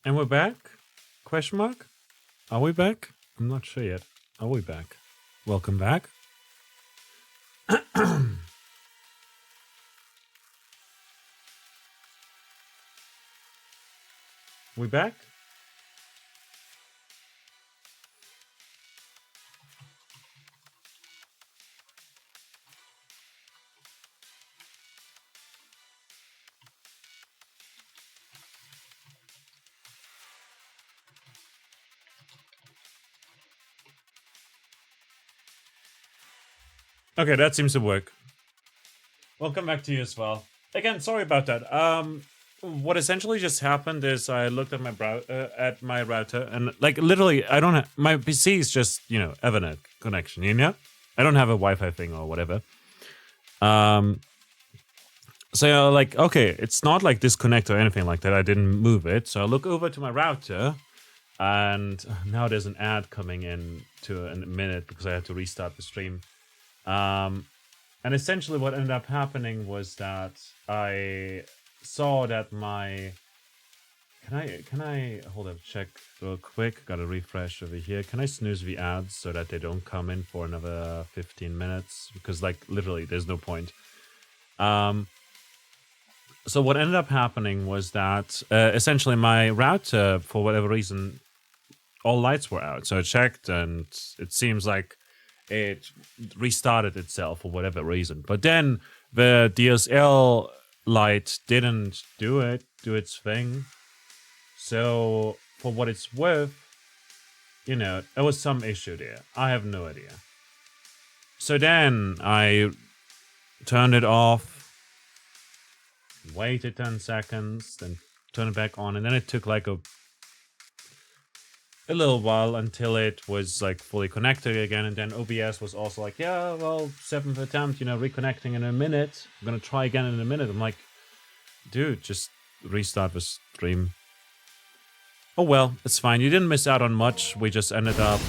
And we're back? Question mark? Are we back? I'm not sure yet. Are we back? Welcome back. We back? Okay, that seems to work. Welcome back to you as well. Again, sorry about that. What essentially just happened is I looked at my router, and like literally, I don't have my PC is just Ethernet connection. I don't have a Wi-Fi thing or whatever. So like, okay, it's not like disconnect or anything like that. I didn't move it, so I look over to my router, and now there's an ad coming in a minute because I had to restart the stream. And essentially what ended up happening was that I saw that my... Can I hold up, check real quick? Gotta refresh over here. Can I snooze the ads so that they don't come in for another 15 minutes? Because like literally there's no point. So what ended up happening was that essentially my router, for whatever reason, all lights were out. So I checked and it seems like it restarted itself for whatever reason. But then the DSL light didn't do its thing. So for what it's worth, there was some issue there. I have no idea. So then I turned it off, waited 10 seconds, then turned it back on, and then it took like a little while until it was like fully connected again, and then OBS was also like, yeah, well, 7th attempt, reconnecting in a minute. I'm gonna try again in a minute. I'm like, dude, just restart the stream. Oh well, it's fine. You didn't miss out on much. We just ended up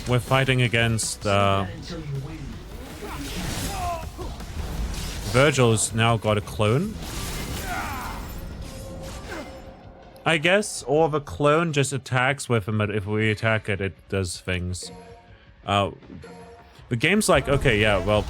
we're fighting against Virgil's now got a clone, I guess, or the clone just attacks with him, but if we attack it, it does things. The game's like, okay, yeah, well...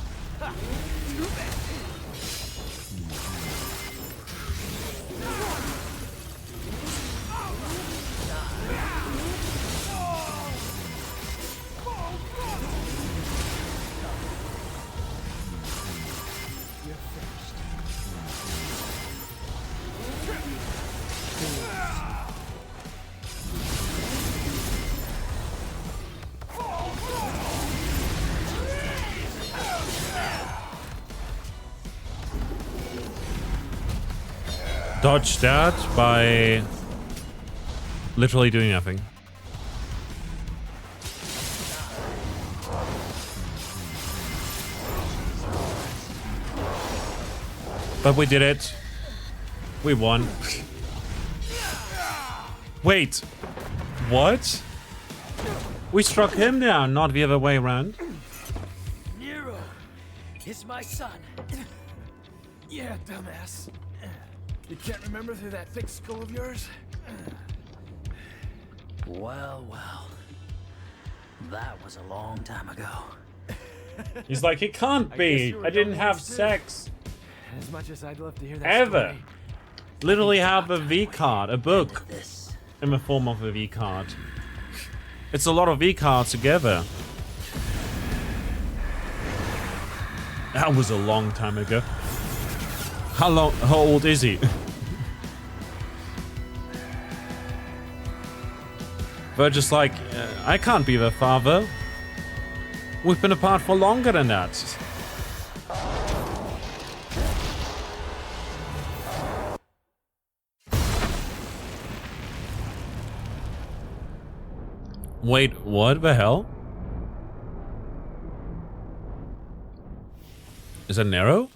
Dodge that by literally doing nothing. But we did it. We won. Wait. What? We struck him down, not the other way around. Nero is my son. Yeah, dumbass. You can't remember through that thick skull of yours? Well, well. That was a long time ago. He's like, it can't be. I didn't have sex. As much as I'd love to hear that Ever. story. Literally have a V card, a book, This. in the form of a V card. It's a lot of V cards together. That was a long time ago. How old is he? They're just like, I can't be the father. We've been apart for longer than that. Wait, what the hell? Is that Nero?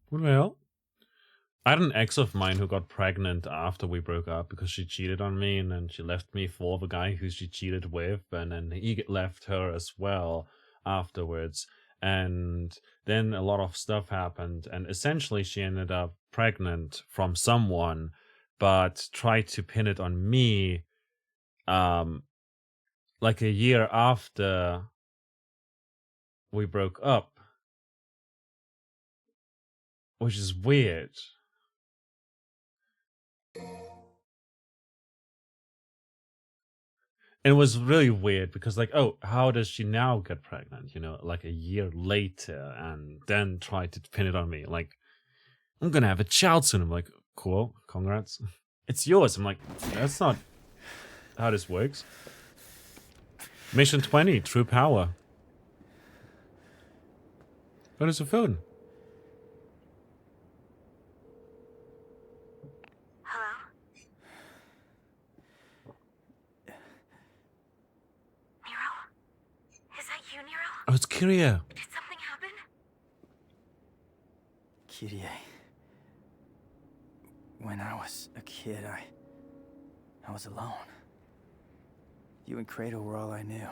What the hell? I had an ex of mine who got pregnant after we broke up because she cheated on me, and then she left me for the guy who she cheated with, and then he left her as well afterwards. And then a lot of stuff happened, and essentially she ended up pregnant from someone, but tried to pin it on me like a year after we broke up, which is weird. And it was really weird because, like, oh, how does she now get pregnant? You know, like a year later, and then try to pin it on me. Like, I'm gonna have a child soon. I'm like, cool, congrats. It's yours. I'm like, that's not how this works. Mission 20, True Power. What is the phone? Hello? Nero? Is that you, Nero? Oh, it's Kyria. Did something happen? Kyrie. When I was a kid, I was alone. You and Kratos were all I knew.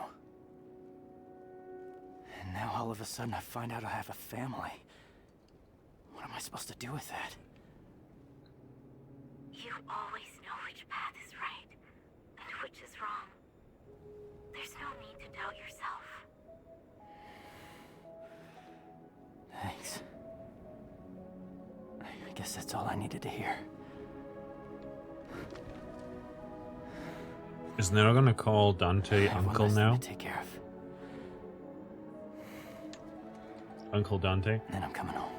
And now all of a sudden I find out I have a family. What am I supposed to do with that? You always know which path is right and which is wrong. There's no need to doubt yourself. Thanks. I guess that's all I needed to hear. Is Nero gonna call Dante I have one Uncle less thing now? to take care of. Uncle Dante? And then I'm coming home.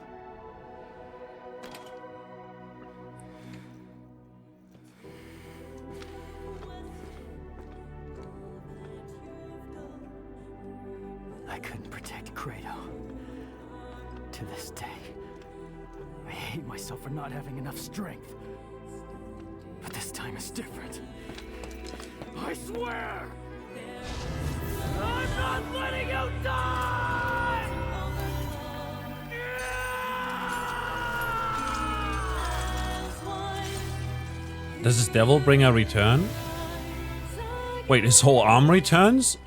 I couldn't protect Kratos. To this day, I hate myself for not having enough strength. But this time is different. I swear! I'm not letting you die! Does this devil bringer return? Wait, his whole arm returns?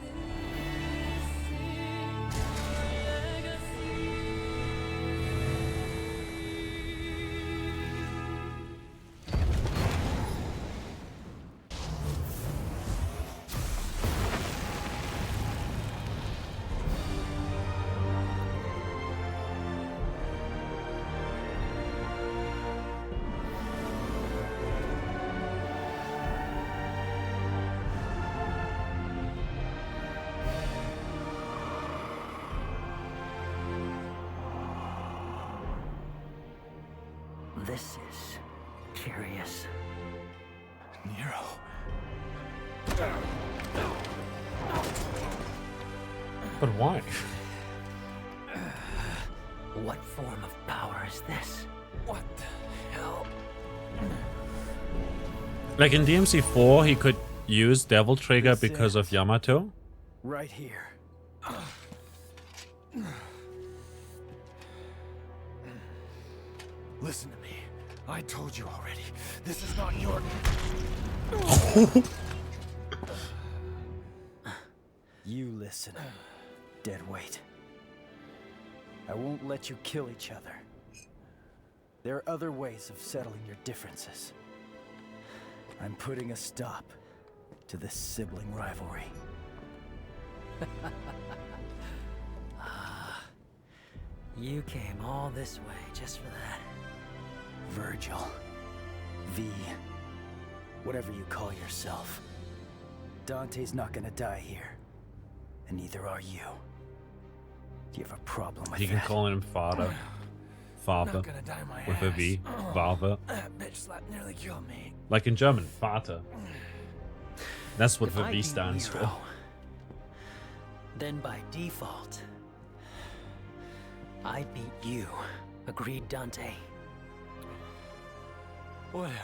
This is curious. Nero. But why? What form of power is this? What the hell? Like in DMC4, he could use Devil Trigger This because of is- Yamato. Right here. Listen to me. I told you already. This is not your... You listen, deadweight. I won't let you kill each other. There are other ways of settling your differences. I'm putting a stop to this sibling rivalry. You came all this way just for that. Virgil. V. Whatever you call yourself. Dante's not gonna die here. And neither are you. Do you have a problem with He can that? call him father. Father. Not gonna dye my With a V. ass. Father. That bitch slap nearly killed me. Like in German, Vater. That's what If the I V beat stands for. Nero, then by default, I beat you. Agreed, Dante? Whatever.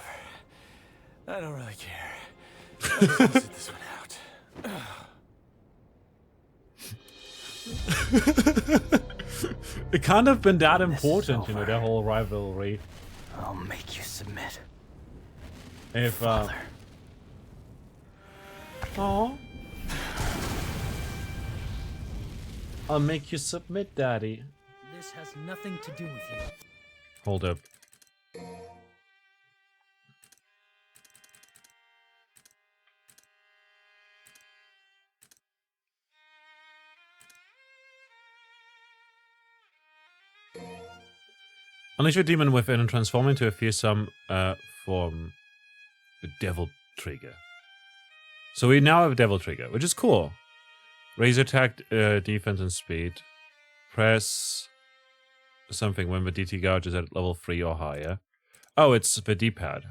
I don't really care. I'm just gonna sit this one out. It can't have been that This is important, you know, over. their whole rivalry. I'll make you submit. If Father. oh, I'll make you submit, Daddy. This has nothing to do with you. Hold up. Unleash your demon within and transform into a fearsome form. The Devil Trigger. So we now have a Devil Trigger, which is cool. Raise attack, defense, and speed. Press something when the DT gauge is at level 3 or higher. Oh, it's the D-pad.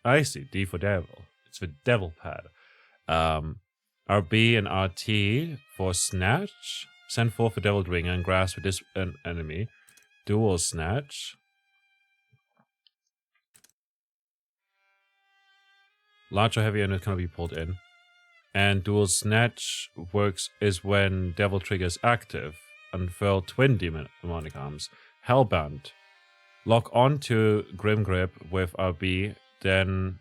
I see. D for devil. It's the devil pad. RB and RT for snatch. Send forth the devil ringer and grasp this an enemy. Dual snatch. Large or heavy and it cannot be pulled in. And dual snatch works is when devil trigger is active. Unfurl twin demonic arms. Hellbound. Lock on to Grim Grip with RB, then...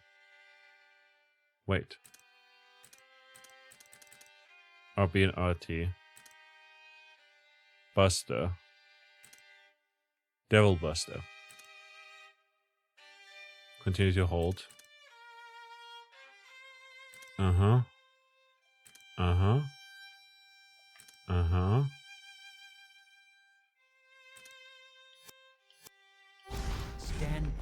Wait. RB and RT. Buster. Devil Buster. Continue to hold. Uh-huh. Uh-huh. Uh-huh. Stand.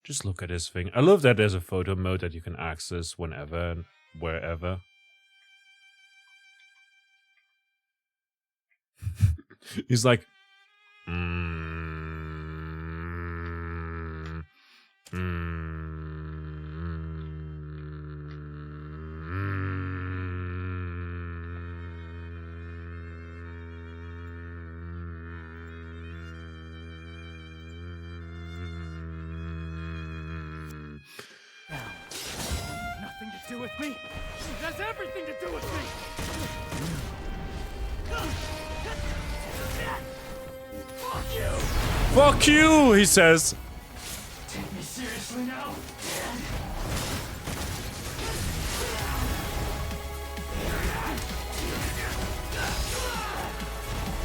Just look at this thing. I love that there's a photo mode that you can access whenever and wherever. He's like, Nothing to do with me. It has everything to do with me. Fuck you. Fuck you, he says. Take me seriously now.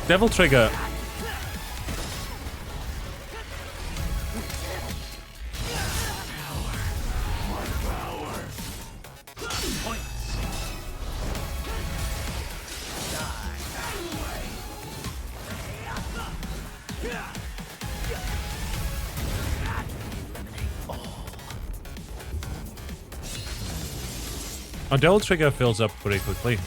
Devil Trigger. Our Devil Trigger fills up pretty quickly.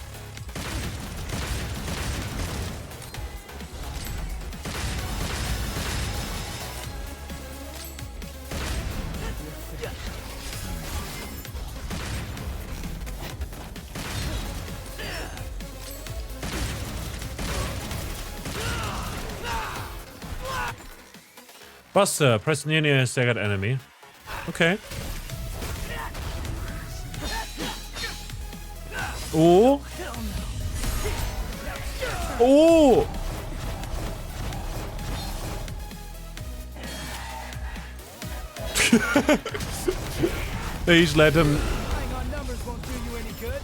Buster, press near a staggered enemy. Okay. Oh. Oh. They just let him. Relying on numbers won't do you any good.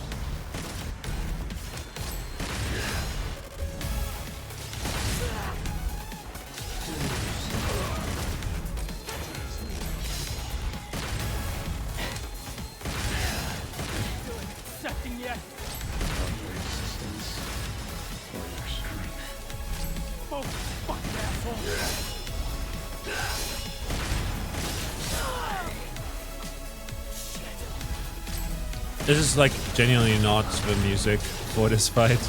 Accepting yet? Oh, fucking asshole. This is like genuinely not the music for this fight.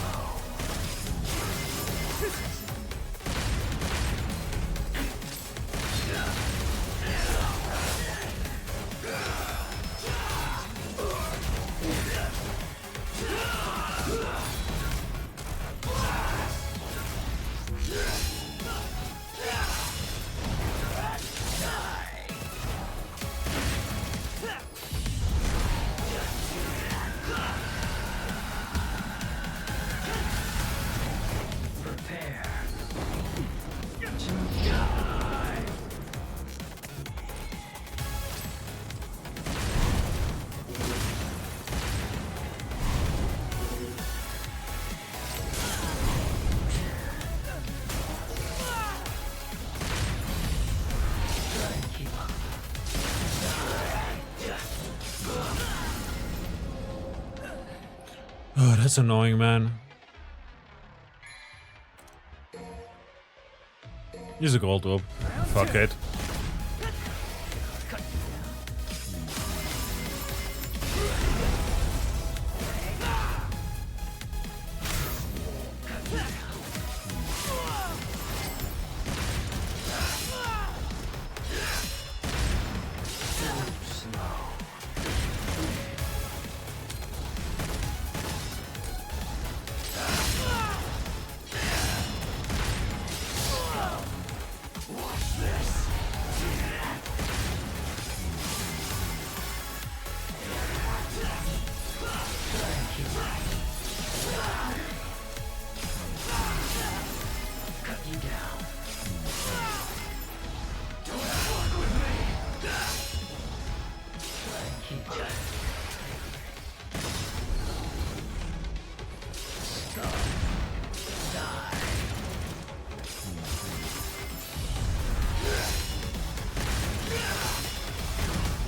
That's annoying, man. Use a gold orb. Fuck it.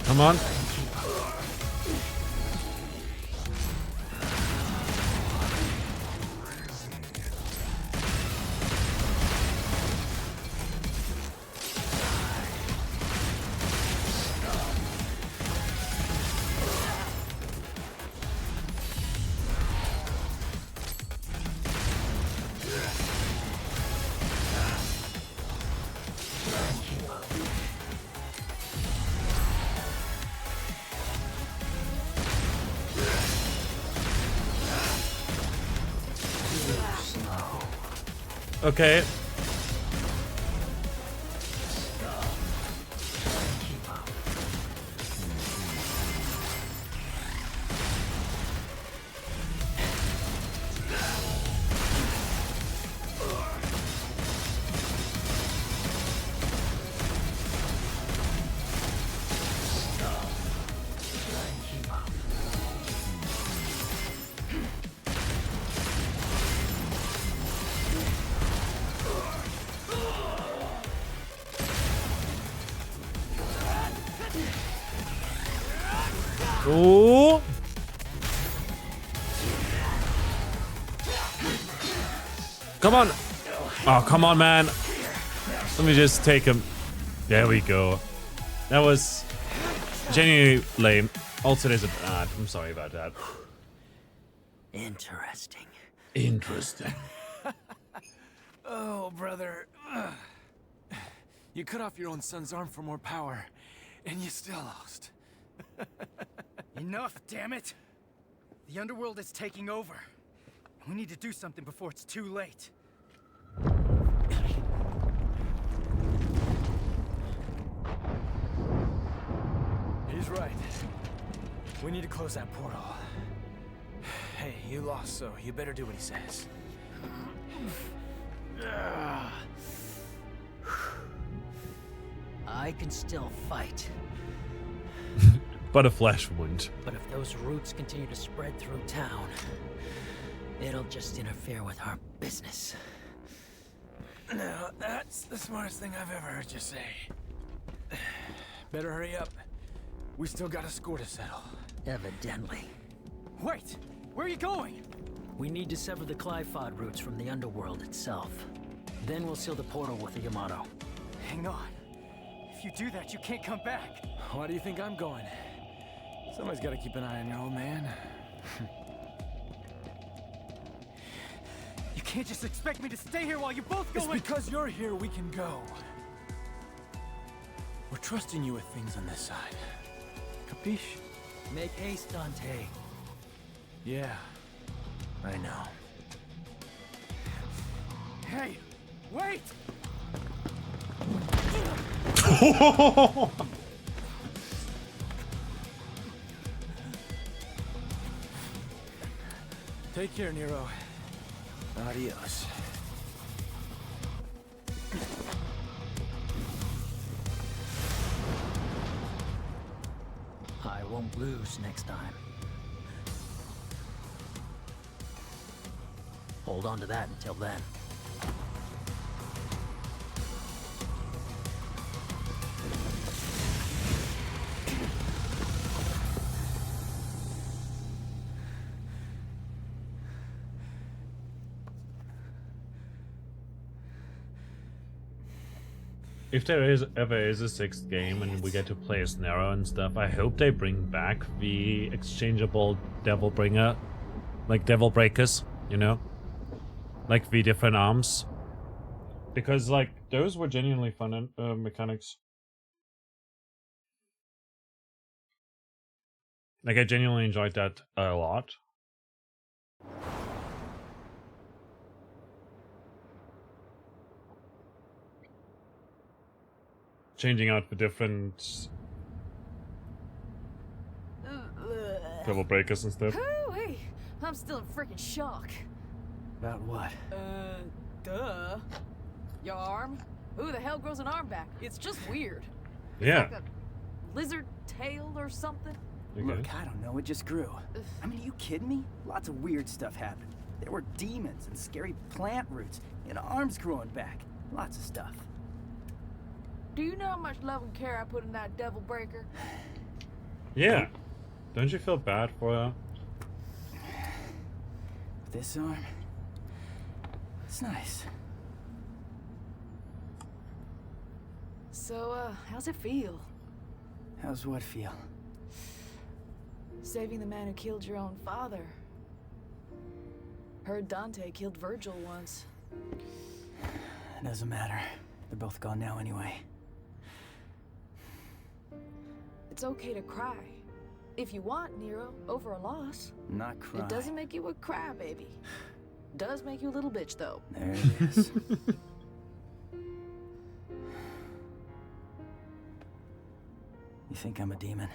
Come on. Okay. Ooh. Come on. Oh, come on, man. Let me just take him. There we go. That was genuinely lame. Alternate is bad. I'm sorry about that. Interesting. Interesting. Oh, brother. Ugh. You cut off your own son's arm for more power, and you still lost. Enough, damn it! The underworld is taking over. We need to do something before it's too late. He's right. We need to close that portal. Hey, you lost, so you better do what he says. I can still fight. But a flesh wound. But if those roots continue to spread through town, it'll just interfere with our business. Now, that's the smartest thing I've ever heard you say. Better hurry up. We still got a score to settle. Evidently. Wait! Where are you going? We need to sever the Qliphoth roots from the underworld itself. Then we'll seal the portal with the Yamato. Hang on. If you do that, you can't come back. Why do you think I'm going? Somebody's got to keep an eye on your old man. You can't just expect me to stay here while you both go. It's because you're here we can go. We're trusting you with things on this side. Capiche? Make haste, Dante. Yeah, I know. Hey, wait! Take care, Nero. Adios. I won't lose next time. Hold on to that until then. if there is ever is a 6th game and we get to play as Nero and stuff, I hope they bring back the exchangeable Devil Bringer, like Devil Breakers, you know, like the different arms, because like those were genuinely fun mechanics. Like I genuinely enjoyed that a lot. Changing out the different Devil Breakers and stuff. Hey, I'm still in freaking shock. About what? Duh. Your arm? Who the hell grows an arm back? It's just weird. Yeah. Like a lizard tail or something? Okay. Look, I don't know, it just grew. I mean, are you kidding me? Lots of weird stuff happened. There were demons and scary plant roots and arms growing back. Lots of stuff. Do you know how much love and care I put in that Devil Breaker? Yeah. Don't you feel bad for her? This arm? It's nice. So, how's it feel? How's what feel? Saving the man who killed your own father. Heard Dante killed Virgil once. It doesn't matter. They're both gone now anyway. It's okay to cry. If you want, Nero, over a loss. I'm not crying. It doesn't make you a crybaby. Does make you a little bitch, though. There it is. You think I'm a demon?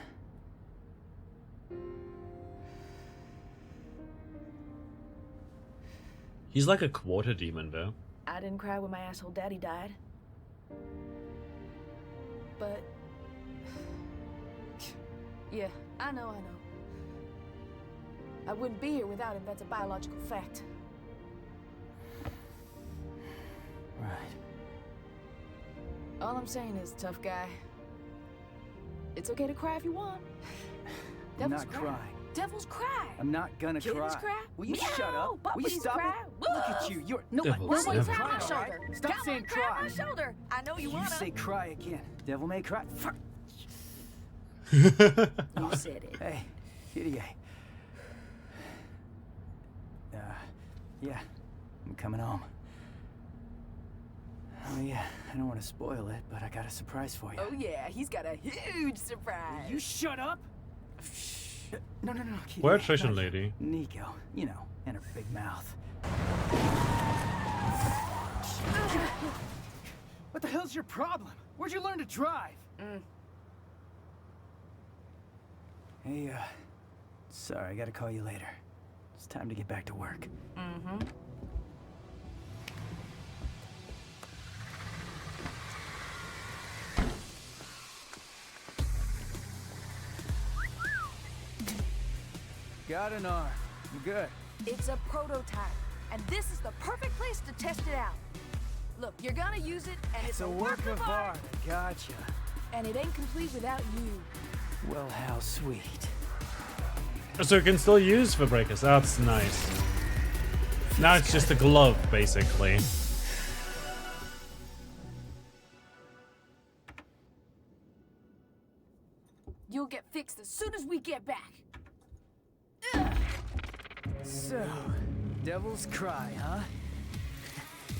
He's like a quarter demon, though. I didn't cry when my asshole daddy died. But... yeah, I know. I wouldn't be here without him, that's a biological fact. Right. All I'm saying is, tough guy, it's okay to cry if you want. I'm Devils not cry. crying. Devils cry. I'm not gonna Kittens cry. cry. Will you Meow. shut up? Will you Puppies stop cry. it? Look at you. You're no. Devils Where's cry. my Cry on crying, my all shoulder. right? Stop Come saying on, cry on cry. my shoulder. I know you You wanna. say cry again. Devil may cry. Fuck. You said it. Hey, Kitty. Yeah, I'm coming home. Oh yeah, I don't want to spoil it, but I got a surprise for you. Oh yeah, he's got a huge surprise. You shut up. No, Kitty. Where Trish not lady? Nico, you know, and her big mouth. What the hell's your problem? Where'd you learn to drive? Hey, sorry, I gotta call you later. It's time to get back to work. Got an arm. I'm good. It's a prototype, and this is the perfect place to test it out. Look, you're gonna use it, and it's It's a work of art. Gotcha. and it ain't complete without you. Well, how sweet. So you can still use the breakers. That's nice. Now it's just a glove, basically. You'll get fixed as soon as we get back. So, Devil's Cry, huh?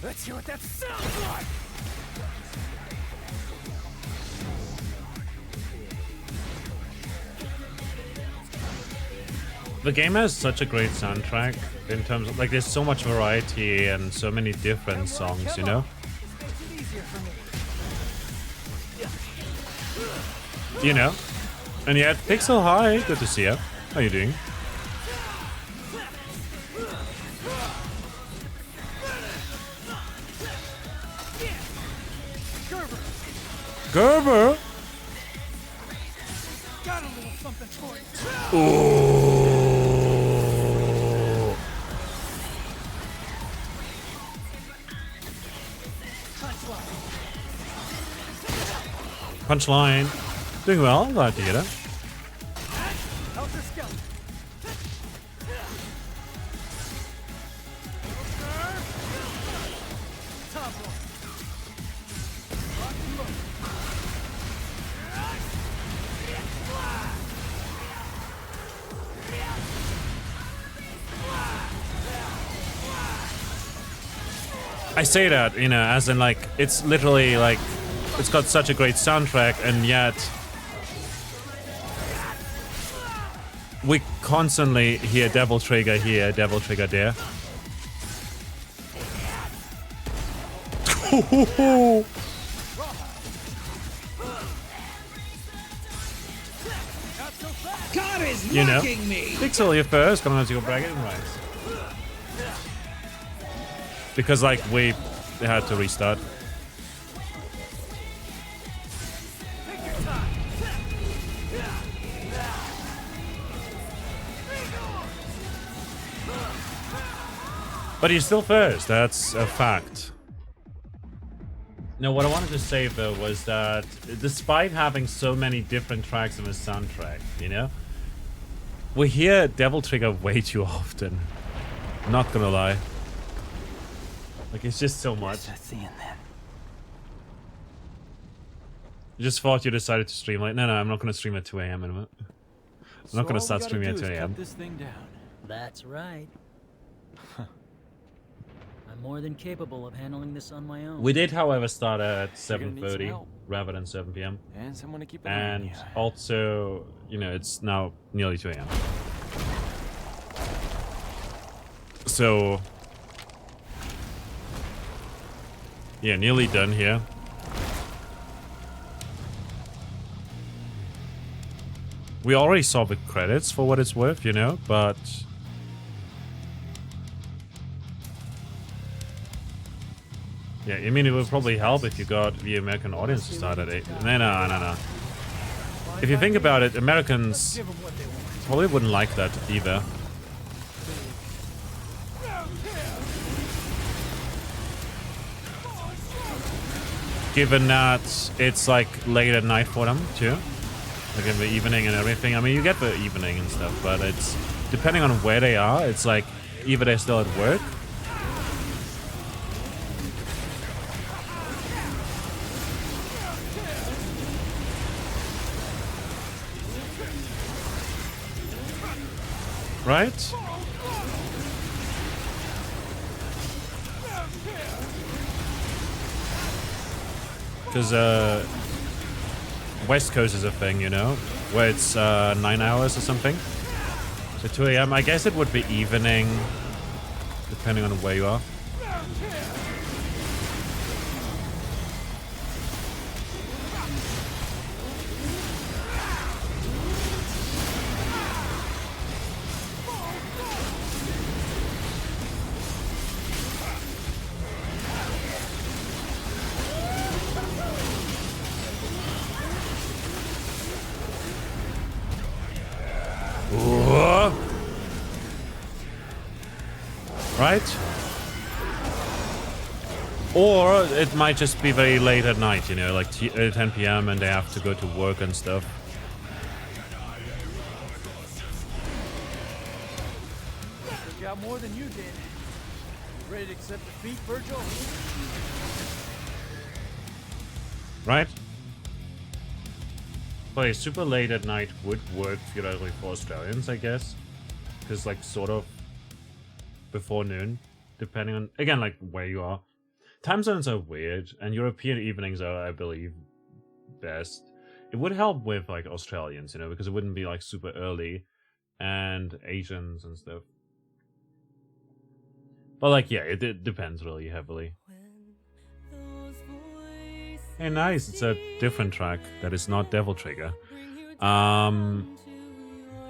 Let's hear what that sounds like! The game has such a great soundtrack in terms of, like, there's so much variety and so many different songs, you know? This makes it easier for me. You know? And yet, Pixel, hi, good to see you. How you doing? Gerber! Got a little something for you. Ooh. Punchline. Doing well, glad to hear that. Helter Skelter. Top one. Lock and load. I say that, you know, as in like, it's literally like, it's got such a great soundtrack, and yet we constantly hear Devil Trigger here, Devil Trigger there. God is You know, mocking me. Pixel here first, gonna have to go bragging rights. Because like we had to restart. But he's still first, that's a fact. No, what I wanted to say though was that despite having so many different tracks in the soundtrack, you know, we hear Devil Trigger way too often. Not gonna lie. Like, it's just so much. Seeing that. You just thought you decided to stream like, no, I'm not gonna stream at 2 a.m. in a minute. I'm not gonna start streaming at 2 a.m. This thing down. That's right. I'm more than capable of handling this on my own. We did, however, start at You're gonna need some 7:30 help. rather than 7 p.m. And someone to keep an eye on And you. also, you know, it's now nearly 2 a.m. So, yeah, nearly done here. We already saw the credits for what it's worth, you know, but yeah, I mean, it would probably help if you got the American audience to start at 8. No. If you think about it, Americans probably wouldn't like that either. Given that it's like late at night for them too. Like in the evening and everything. I mean, you get the evening and stuff, but it's depending on where they are, it's like either they're still at work. Right? Because West Coast is a thing, you know, where it's 9 hours or something. So 2 a.m. I guess it would be evening, depending on where you are. Right? Or it might just be very late at night, you know, like 10 p.m. and they have to go to work and stuff. We got more than you did. Ready to accept defeat, Virgil? Right? Play super late at night would work theoretically for Australians, I guess. Because, like, sort of before noon, depending on, again, like, where you are. Time zones are weird, and European evenings are, I believe, best. It would help with, like, Australians, you know, because it wouldn't be, like, super early, and Asians and stuff. But, like, yeah, it depends really heavily. Hey, nice, it's a different track that is not Devil Trigger.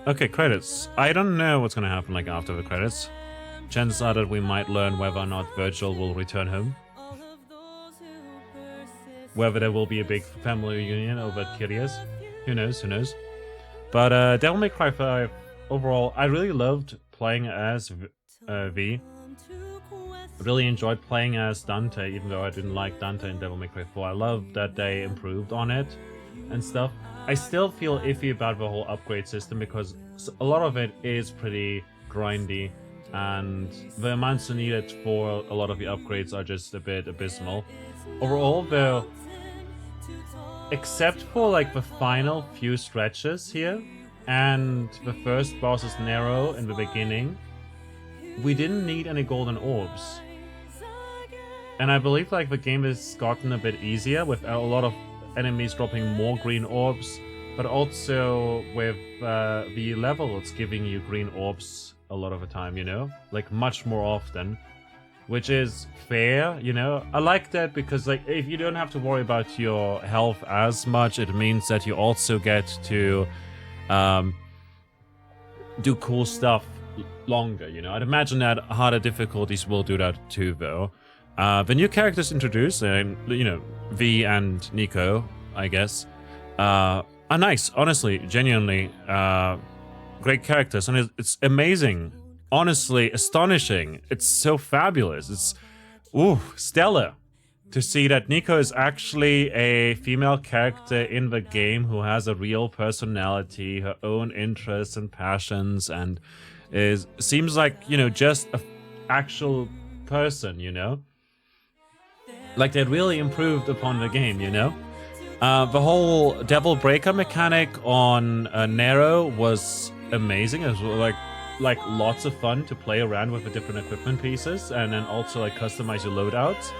Okay, credits. I don't know what's gonna happen, like, after the credits. Chances are that we might learn whether or not Virgil will return home. Whether there will be a big family reunion over Kyrios. Who knows, who knows. But Devil May Cry 5, overall, I really loved playing as V. Really enjoyed playing as Dante, even though I didn't like Dante in Devil May Cry 4. I love that they improved on it and stuff. I still feel iffy about the whole upgrade system because a lot of it is pretty grindy. And the amounts needed for a lot of the upgrades are just a bit abysmal. Overall, though, except for like the final few stretches here, and the first boss's Nero in the beginning, we didn't need any golden orbs. And I believe like the game has gotten a bit easier with a lot of enemies dropping more green orbs, but also with the level it's giving you green orbs a lot of the time, you know? Like much more often, which is fair, you know? I like that because like if you don't have to worry about your health as much, it means that you also get to do cool stuff longer, you know? I'd imagine that harder difficulties will do that too, though. The new characters introduced, you know, V and Nico, I guess, are nice, honestly, genuinely. Great characters, and it's amazing. Honestly, astonishing. It's so fabulous. It's, stellar to see that Nico is actually a female character in the game who has a real personality, her own interests and passions, and seems like, you know, just an actual person, you know? Like they really improved upon the game, you know? The whole Devil Breaker mechanic on Nero was amazing. It was like lots of fun to play around with the different equipment pieces and then also like customize your loadouts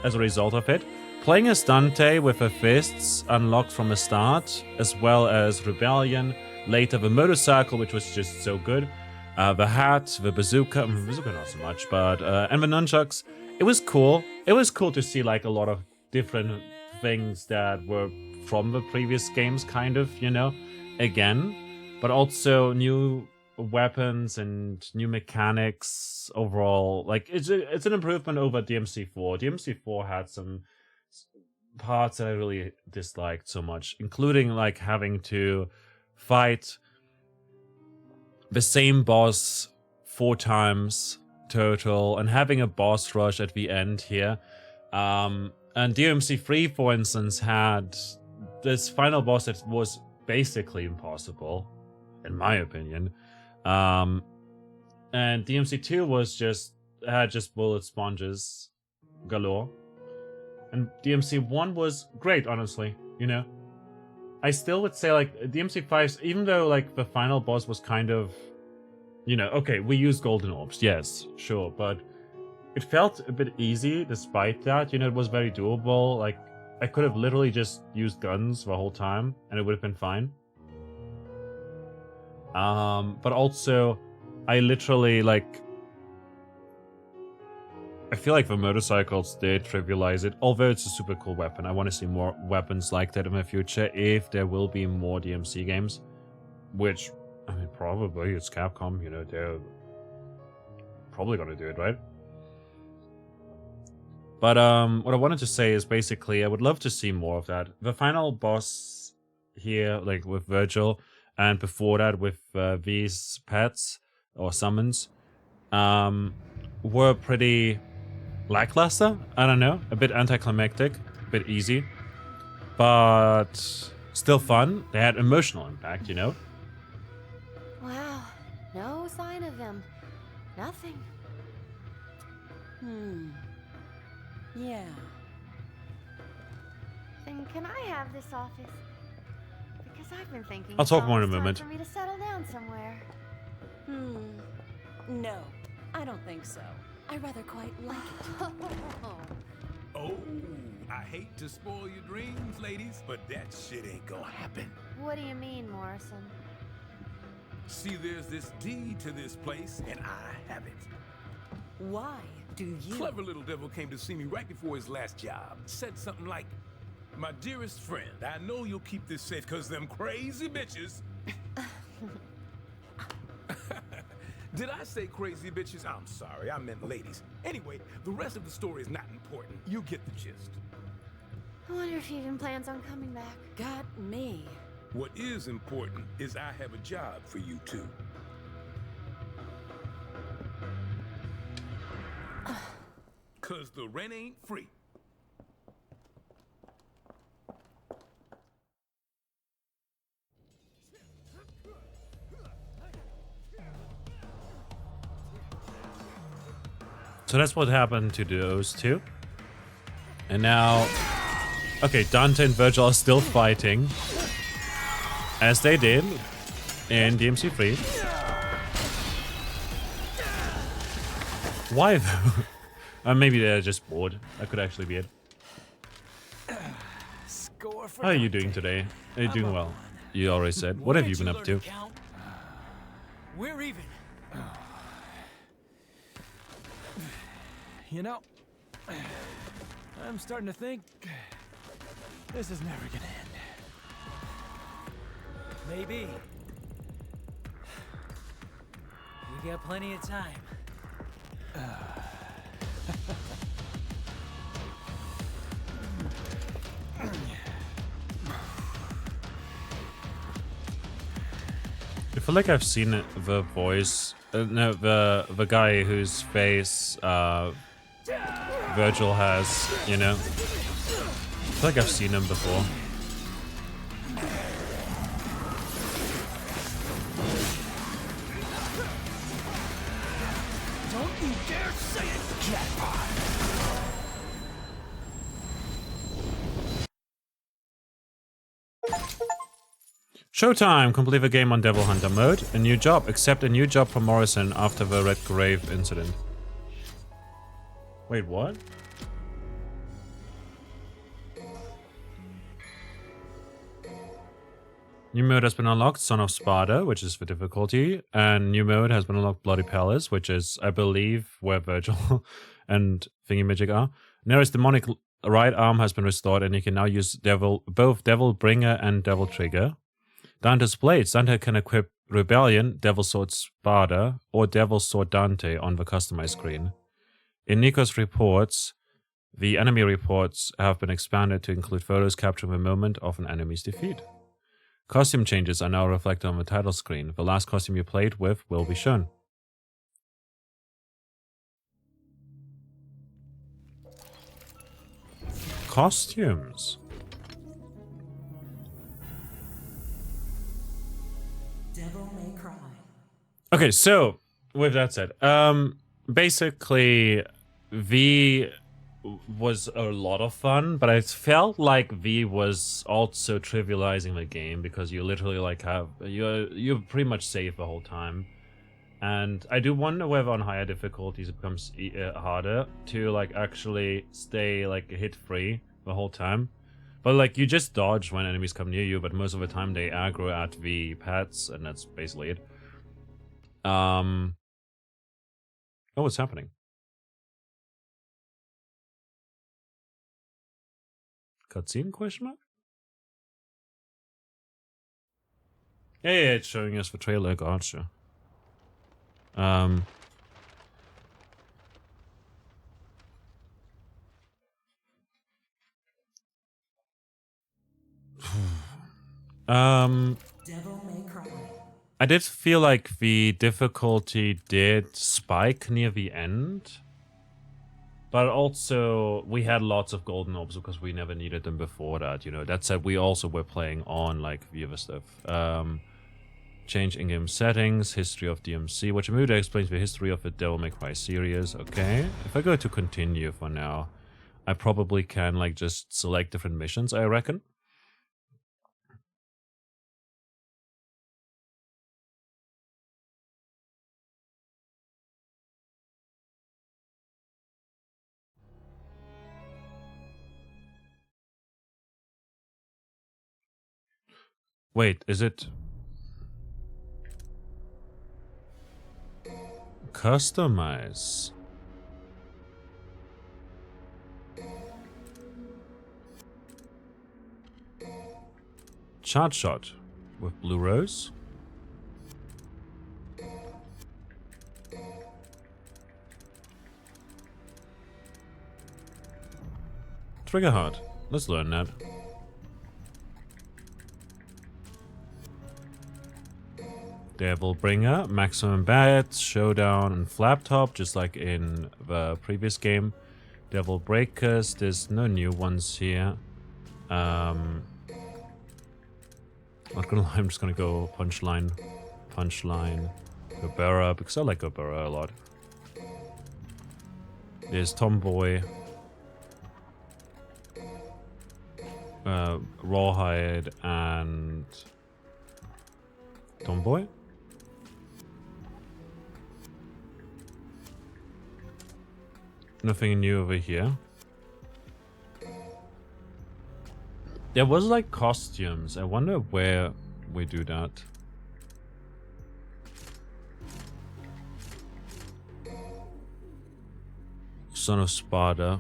as a result of it. Playing as Dante with her fists unlocked from the start, as well as Rebellion, later the motorcycle, which was just so good, the hat, the bazooka not so much, but and the nunchucks. It was cool. It was cool to see like a lot of different things that were from the previous games, kind of, you know, again, but also new weapons and new mechanics overall. Like it's an improvement over DMC4. DMC4 had some parts that I really disliked so much, including like having to fight the same boss 4 times total and having a boss rush at the end here. And DMC3, for instance, had this final boss that was basically impossible, in my opinion. And DMC2 had just bullet sponges galore. And DMC1 was great, honestly, you know? I still would say, like, DMC5's, even though, like, the final boss was kind of, you know, okay, we use golden orbs, yes, sure, but it felt a bit easy despite that, you know, it was very doable. Like, I could have literally just used guns the whole time, and it would have been fine. But also, I literally, like, I feel like the motorcycles did trivialize it, although it's a super cool weapon. I want to see more weapons like that in the future, if there will be more DMC games, which, I mean, probably, it's Capcom, you know, they're probably gonna do it, right? But, what I wanted to say is basically, I would love to see more of that. The final boss here, like, with Virgil, and before that with these pets, or summons, were pretty lackluster, I don't know, a bit anticlimactic, a bit easy, but still fun. They had emotional impact, you know? Wow, no sign of him. Nothing. Yeah. Then can I have this office? Because I've been thinking I'll talk it's more in a almost moment. time for me to settle down somewhere. No, I don't think so. I rather quite like it. Oh, I hate to spoil your dreams, ladies, but that shit ain't gonna happen. What do you mean, Morrison? See, there's this deed to this place, and I have it. Why do you? Clever little devil came to see me right before his last job. Said something like, "My dearest friend, I know you'll keep this safe because them crazy bitches..." Did I say crazy bitches? I'm sorry, I meant ladies. Anyway, the rest of the story is not important. You get the gist. I wonder if he even plans on coming back. Got me. What is important is I have a job for you two. Cause the rent ain't free. So that's what happened to those two. And now, okay, Dante and Virgil are still fighting, as they did in DMC3. Why though? Maybe they're just bored. That could actually be it. Score for How are you doing today? Are you doing well? You already said. What have you been up to? We're even. You know, I'm starting to think this is never gonna end. Maybe. We got plenty of time. I feel like I've seen the voice, no, the guy whose face Virgil has, you know. I feel like I've seen him before. Don't you dare say it, jackpot! Showtime! Complete the game on Devil Hunter mode. A new job. Accept a new job from Morrison after the Red Grave incident. Wait, what? New mode has been unlocked, Son of Sparta, which is the difficulty. And new mode has been unlocked, Bloody Palace, which is, I believe, where Virgil and Thingy-Magic are. Nero's demonic right arm has been restored, and you can now use both Devil Bringer and Devil Trigger. Dante's Blades. Dante can equip Rebellion, Devil Sword Sparta, or Devil Sword Dante on the customized screen. In Nico's reports, the enemy reports have been expanded to include photos capturing the moment of an enemy's defeat. Costume changes are now reflected on the title screen. The last costume you played with will be shown. Costumes. Devil May Cry. Okay, so with that said, basically V was a lot of fun, but I felt like V was also trivializing the game because you literally like have you pretty much save the whole time, and I do wonder whether on higher difficulties it becomes harder to like actually stay like hit free the whole time. But like you just dodge when enemies come near you, but most of the time they aggro at the pets, and that's basically it. Oh, what's happening? Cutscene question mark? Yeah, it's showing us the trailer, gotcha. Devil May Cry. I did feel like the difficulty did spike near the end. But also, we had lots of golden orbs because we never needed them before that, you know. That said, we also were playing on, like, the other stuff. Change in-game settings, history of DMC. Which movie explains the history of the Devil May Cry series. Okay. If I go to continue for now, I probably can, like, just select different missions, I reckon. Wait, is it customize? Charge shot with blue rose. Trigger hard. Let's learn that. Devil Bringer, maximum bats, showdown, and flap top, just like in the previous game. Devil Breakers, there's no new ones here. Not gonna lie, I'm just gonna go Punchline, Gobera, because I like Gobera a lot. There's Tomboy, Rawhide, and Tomboy? Nothing new over here. There was like costumes. I wonder where we do that. Son of Sparta.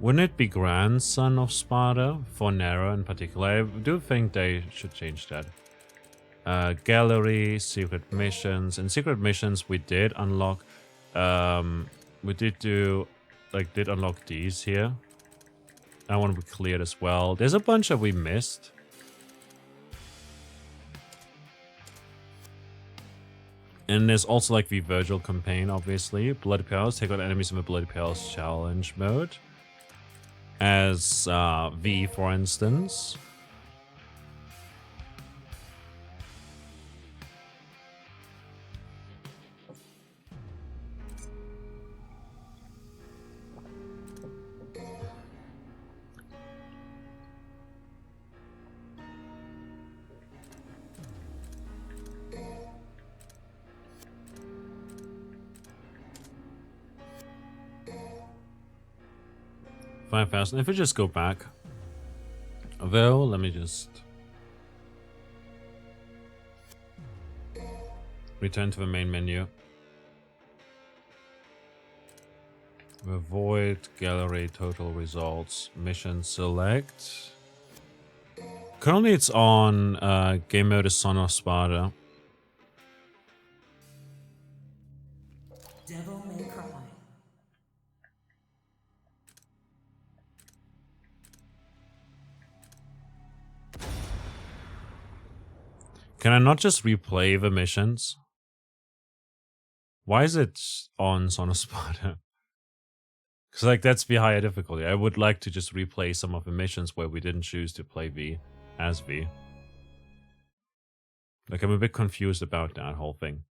Wouldn't it be grandson of Sparta for Nero in particular? I do think they should change that. Gallery, secret missions. In secret missions we did unlock we did unlock these here. I want to be cleared as well. There's a bunch that we missed. And there's also like the Virgil campaign, obviously. Bloody Palace, take on enemies in the Bloody Palace challenge mode. As V, for instance. $5,000. If we just go back, though, let me just return to the main menu. Avoid gallery, total results, mission select. Currently, it's on game mode is Son of Sparta. Devil May Cry. Can I not just replay the missions? Why is it on Son of Sparta? Because like that's the higher difficulty. I would like to just replay some of the missions where we didn't choose to play V as V. Like I'm a bit confused about that whole thing.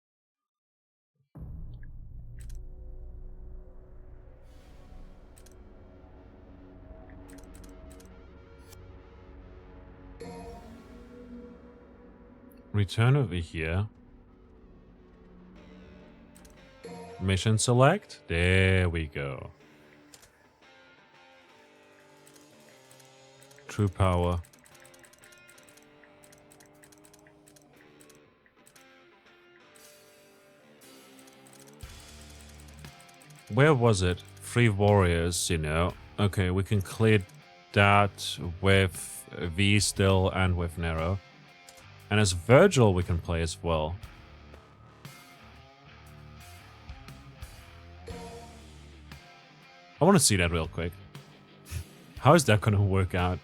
Return over here. Mission select. There we go. True power. Where was it? 3 warriors, you know. Okay, we can clear that with V still and with Nero. And as Virgil we can play as well. I want to see that real quick. How is that going to work out?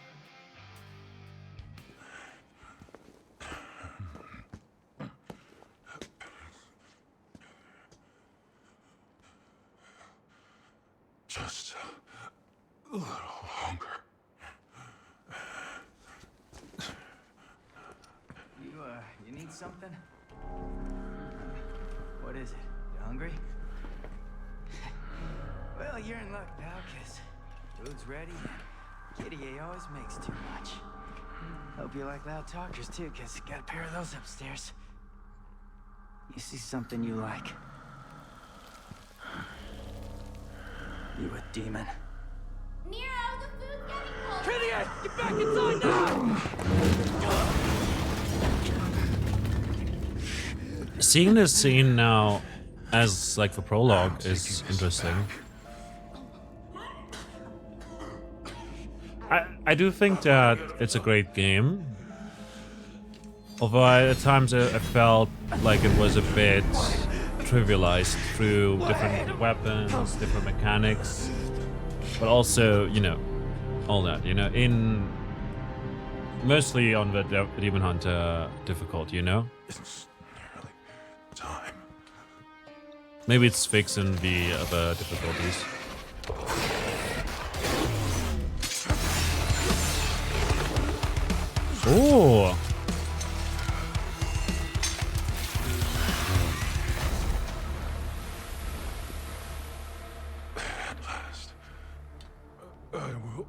Just a little longer. You need something? What is it? You hungry? Well, you're in luck, pal, 'cause food's ready and Kitty A always makes too much. Hope you like loud talkers, too, 'cause got a pair of those upstairs. You see something you like? You a demon? Nero, the food's getting cold! Kitty, get back inside now! Seeing this scene now as like the prologue is interesting. I do think that it's a great game. Although at times I felt like it was a bit trivialized through different weapons, different mechanics, but also, you know, all that, you know, in mostly on the Demon Hunter difficulty, you know? It's nearly time. Maybe it's fixing the other difficulties. Oh! At last, I will.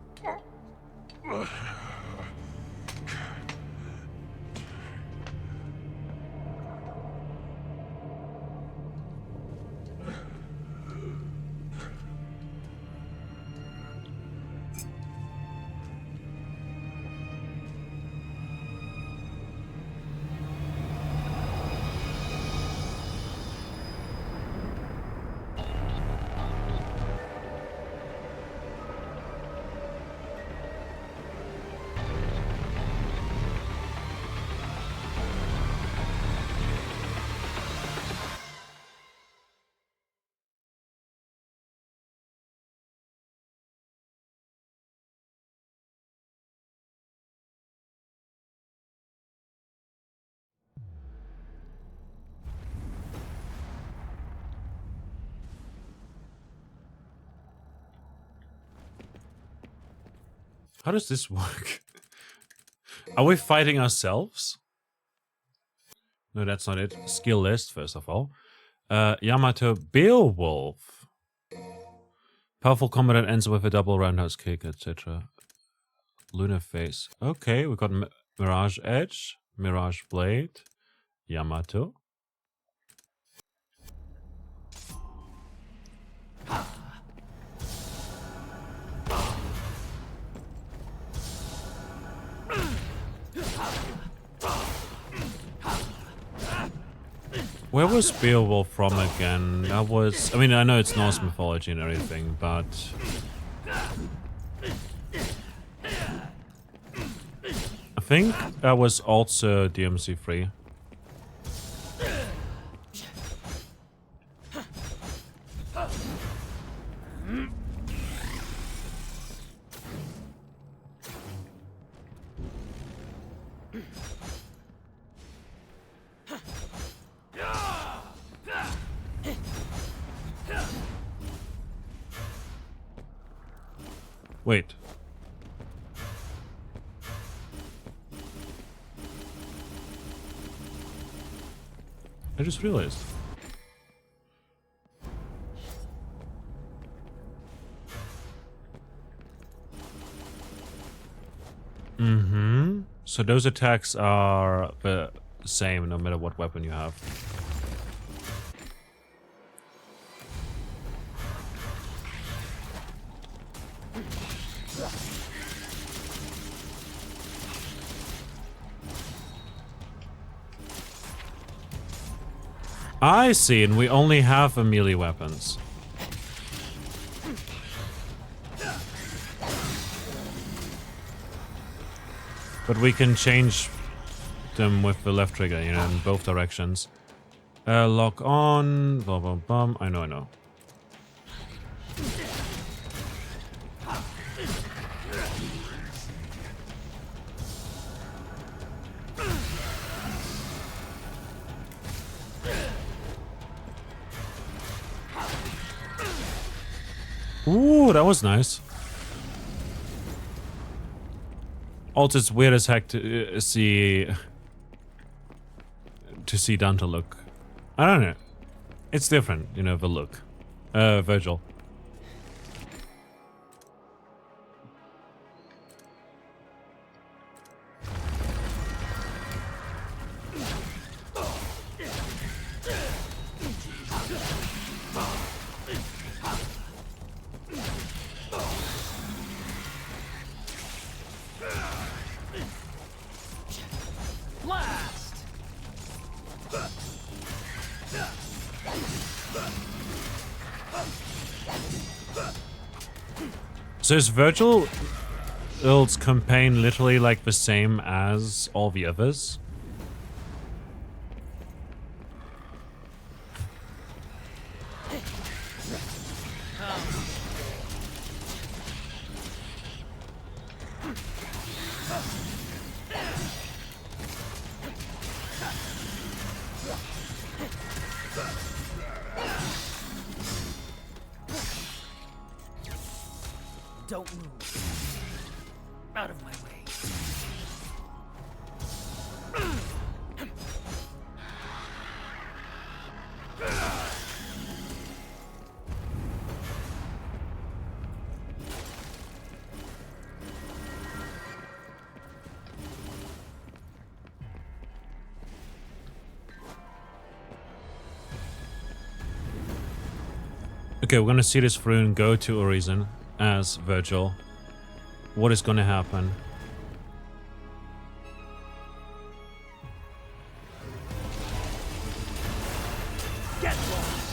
How does this work? Are we fighting ourselves? No, that's not it. Skill list, first of all. Yamato Beowulf. Powerful combat that ends with a double roundhouse kick, etc. Lunar Face. Okay, we got Mirage Edge, Mirage Blade, Yamato. Where was Beowulf from again? That was... I mean, I know it's Norse mythology and everything, but... I think that was also DMC free. Wait. I just realized. Mm-hmm. So those attacks are the same no matter what weapon you have. I see, and we only have melee weapons. But we can change them with the left trigger, you know, in both directions. Lock on, blah blah blah. I know. Ooh, that was nice. Also, it's weird as heck to see Dante look. I don't know. It's different, you know, the look. Virgil. So is Virgil's campaign literally like the same as all the others? Don't move. Out of my way. Okay, we're gonna see this through and go to Urizen as Virgil. What is gonna happen? Get lost!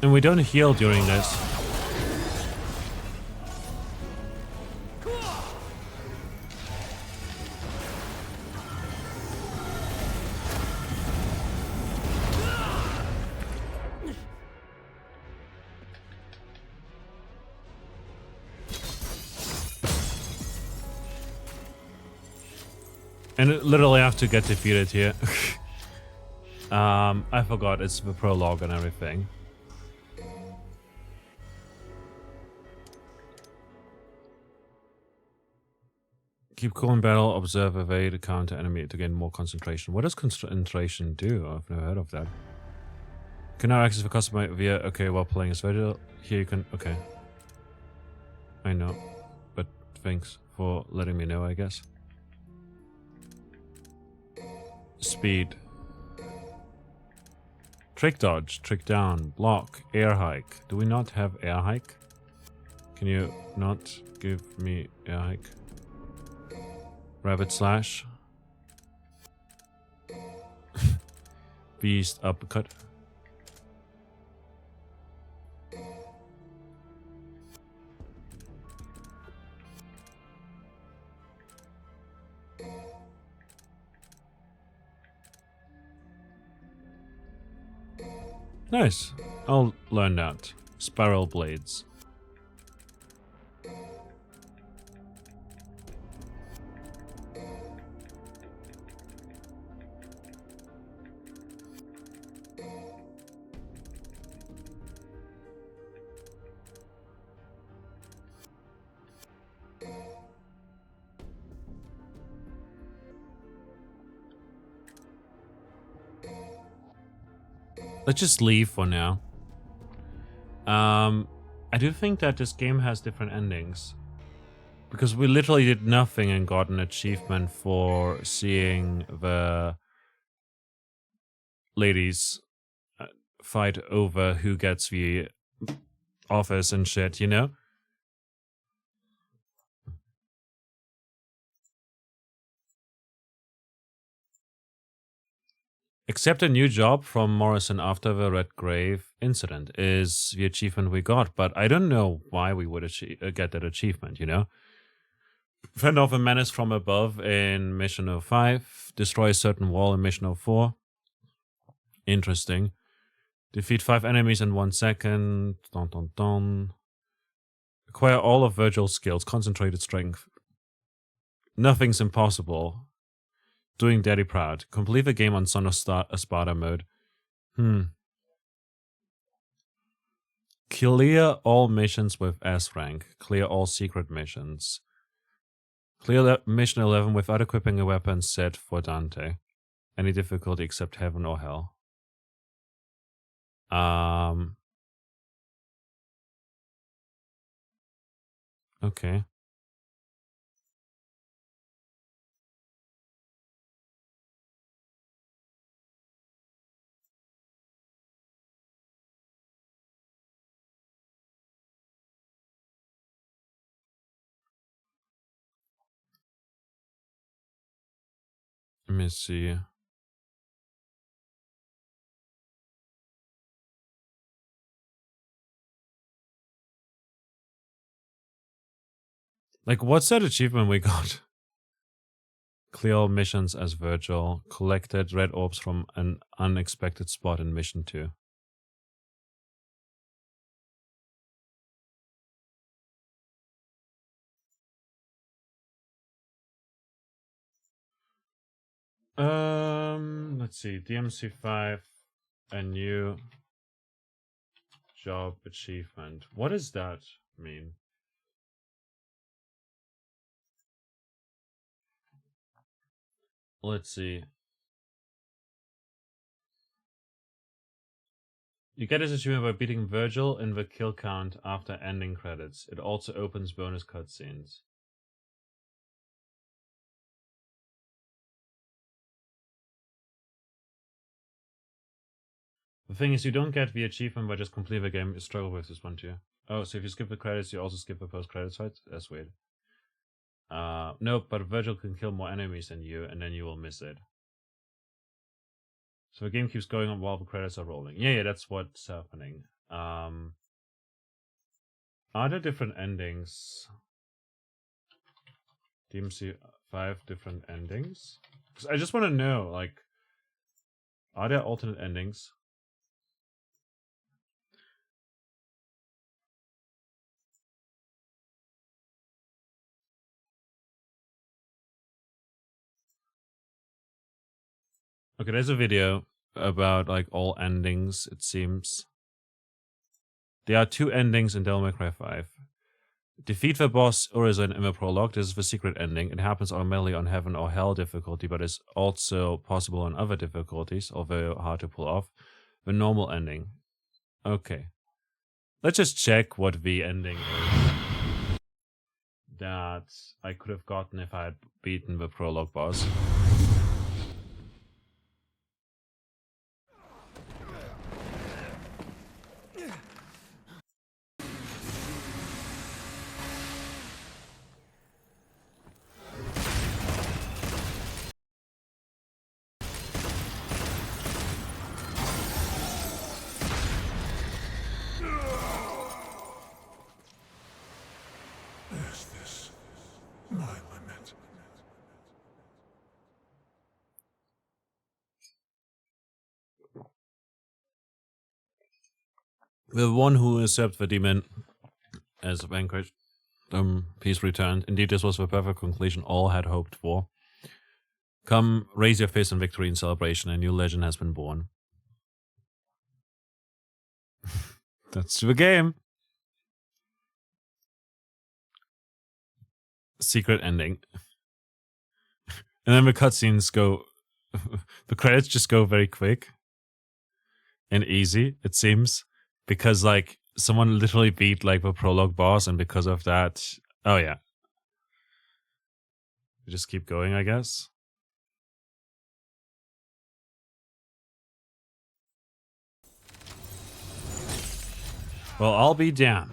And we don't heal during this. And literally have to get defeated here. I forgot it's the prologue and everything. Keep cool in battle, observe, evade, counter enemy to gain more concentration. What does concentration do? I've never heard of that. Can now access the customer via, okay, while playing as Virgil. Here you can, okay. I know, but thanks for letting me know, I guess. Speed. Trick dodge, trick down, block, air hike. Do we not have air hike? Can you not give me air hike? Rabbit slash. Beast uppercut. Nice. I'll learn that. Spiral blades. Let's just leave for now. I do think that this game has different endings. Because we literally did nothing and got an achievement for seeing the ladies fight over who gets the office and shit, you know? Accept a new job from Morrison after the Red Grave incident is the achievement we got, but I don't know why we would get that achievement, you know? Fend off a menace from above in Mission 05. Destroy a certain wall in Mission 04. Interesting. Defeat 5 enemies in 1 second. Dun dun dun. Acquire all of Virgil's skills. Concentrated strength. Nothing's impossible. Doing Daddy proud. Complete the game on Son of Sparta mode. Clear all missions with S rank. Clear all secret missions. Clear mission 11 without equipping a weapon set for Dante. Any difficulty except heaven or hell. Okay. Let me see. Like, what's that achievement we got? Clear all missions as Virgil. Collected red orbs from an unexpected spot in Mission 2. Let's see. DMC5, a new job achievement. What does that mean? Let's see. You get this achievement by beating Virgil in the kill count after ending credits. It also opens bonus cutscenes. The thing is, you don't get the achievement by just completing the game. You struggle with this one too. Oh, so if you skip the credits, you also skip the post-credits fight? That's weird. No, but Virgil can kill more enemies than you, and then you will miss it. So the game keeps going on while the credits are rolling. Yeah, that's what's happening. Are there different endings? DMC 5 different endings? 'Cause I just want to know, like, are there alternate endings? Okay, there's a video about like all endings, it seems. There are 2 endings in Devil May Cry 5. Defeat the boss Urizen in the prologue. This is the secret ending. It happens automatically on Heaven or Hell difficulty, but is also possible on other difficulties, although hard to pull off. The normal ending. Okay. Let's just check what the ending is that I could have gotten if I had beaten the prologue boss. Is this my limit? The one who usurped the demon as vanquished, peace returned. Indeed, this was the perfect conclusion all had hoped for. Come, raise your fist in victory and celebration. A new legend has been born. That's the game. Secret ending. And then the cutscenes go... the credits just go very quick. And easy, it seems. Because, like, someone literally beat, like, the prologue boss, and because of that... Oh, yeah. We just keep going, I guess. Well, I'll be damned.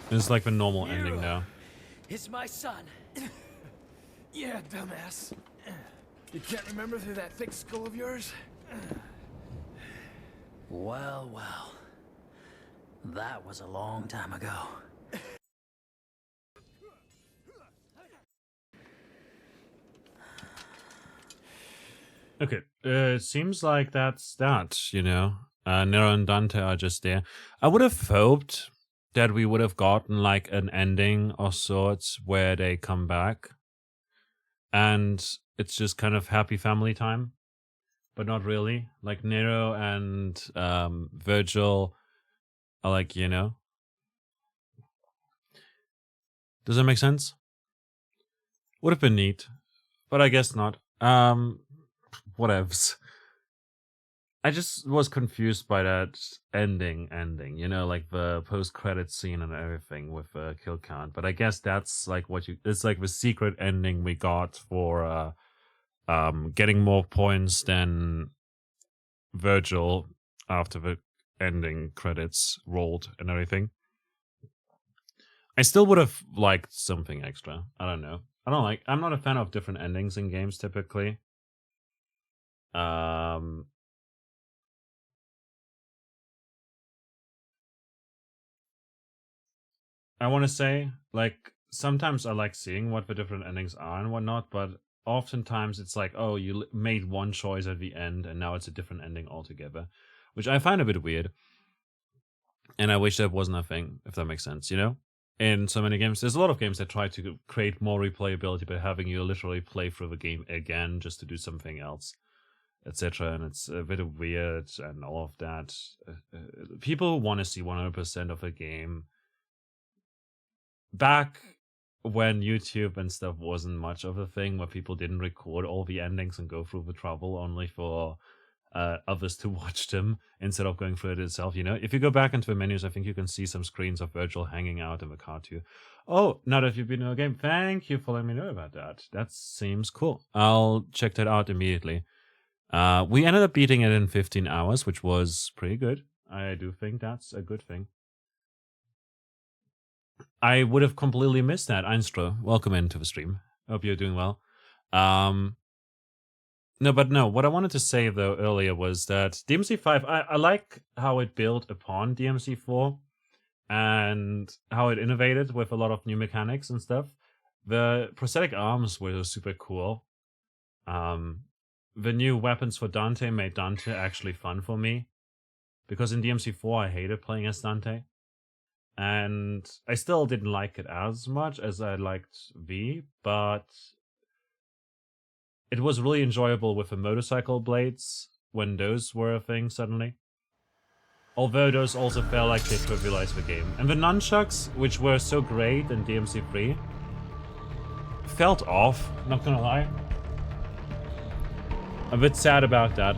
It's like the normal ending now. It's my son. Yeah, dumbass. You can't remember through that thick skull of yours? Well, well. That was a long time ago. Okay, it seems like that's that, you know. Nero and Dante are just there. I would have hoped that we would have gotten like an ending of sorts where they come back. And it's just kind of happy family time. But not really. Like Nero and Virgil are like, you know. Does that make sense? Would have been neat. But I guess not. Whatevs. I just was confused by that ending, you know, like the post-credit scene and everything with kill count. But I guess that's like it's like the secret ending we got for getting more points than Virgil after the ending credits rolled and everything. I still would have liked something extra. I don't know. I'm not a fan of different endings in games typically. I want to say, like, sometimes I like seeing what the different endings are and whatnot, but oftentimes it's like, oh, you made one choice at the end and now it's a different ending altogether, which I find a bit weird. And I wish that wasn't a thing, if that makes sense, you know? In so many games, there's a lot of games that try to create more replayability by having you literally play through the game again just to do something else, etc. And it's a bit weird and all of that. People want to see 100% of a game. Back when YouTube and stuff wasn't much of a thing, where people didn't record all the endings and go through the trouble only for others to watch them instead of going through it itself, you know? If you go back into the menus, I think you can see some screens of Virgil hanging out in the car too. Oh, now that you've been in a game, thank you for letting me know about that. That seems cool. I'll check that out immediately. We ended up beating it in 15 hours, which was pretty good. I do think that's a good thing. I would have completely missed that. Einstro, welcome into the stream. Hope you're doing well. No, but no. What I wanted to say though earlier was that DMC5. I like how it built upon DMC4 and how it innovated with a lot of new mechanics and stuff. The prosthetic arms were super cool. The new weapons for Dante made Dante actually fun for me, because in DMC4 I hated playing as Dante, and I still didn't like it as much as I liked V, but it was really enjoyable with the motorcycle blades when those were a thing suddenly. Although those also felt like they trivialized the game. And the nunchucks, which were so great in DMC3, felt off, not gonna lie. A bit sad about that.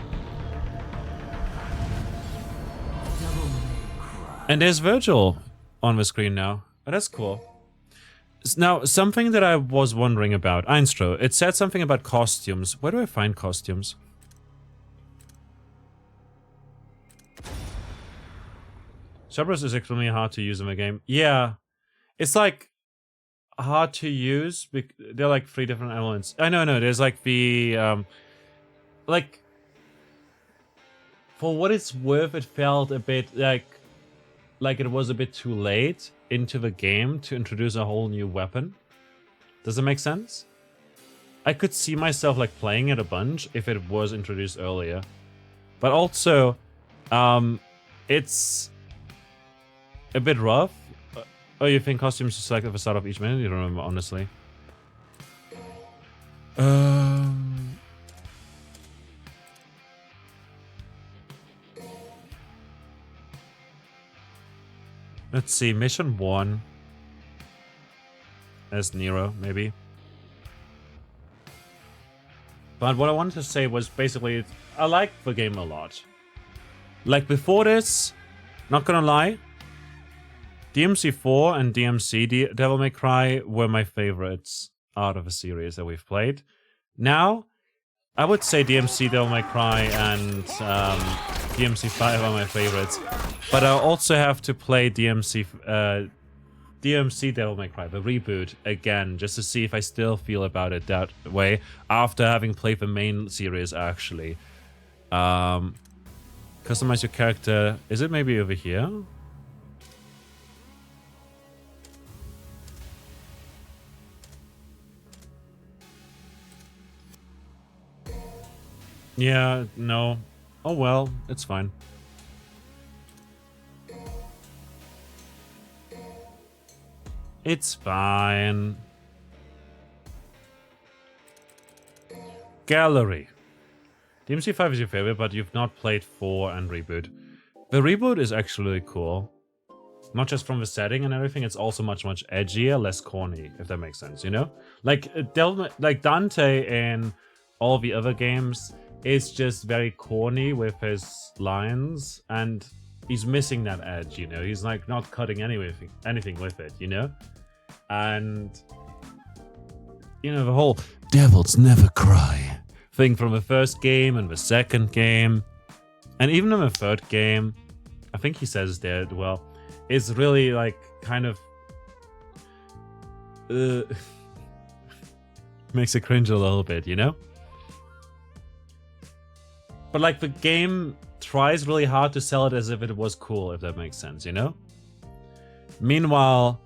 And there's Virgil on the screen now. Oh, that's cool. Now, something that I was wondering about. Einstro, it said something about costumes. Where do I find costumes? Cerberus is extremely hard to use in the game. Yeah. It's like hard to use. They're like 3 different elements. I know, there's like the... like, for what it's worth, it felt a bit like it was a bit too late into the game to introduce a whole new weapon. Does it make sense? I could see myself like playing it a bunch if it was introduced earlier. But also, it's a bit rough. Oh, you think costumes are selected at the start of each minute? You don't remember, honestly. Let's see, mission 1 as Nero, maybe. But what I wanted to say was basically, I like the game a lot. Like before this, not gonna lie, DMC4 and DMC Devil May Cry were my favorites out of the series that we've played. Now, I would say DMC Devil May Cry and DMC5 are my favorites. But I also have to play DMC Devil May Cry, the reboot, again, just to see if I still feel about it that way after having played the main series, actually. Customize your character. Is it maybe over here? Yeah, no. Oh well, it's fine. It's fine. Gallery. DMC5 is your favorite, but you've not played 4 and Reboot. The Reboot is actually cool. Not just from the setting and everything, it's also much edgier, less corny, if that makes sense, you know? Like Dante in all the other games is just very corny with his lines, and he's missing that edge, you know? He's like not cutting anything with it, you know? And, you know, the whole devils never cry thing from the first game and the second game, and even in the third game, I think he says there, well, is really like kind of makes it cringe a little bit, you know? But like the game tries really hard to sell it as if it was cool, if that makes sense, you know? Meanwhile,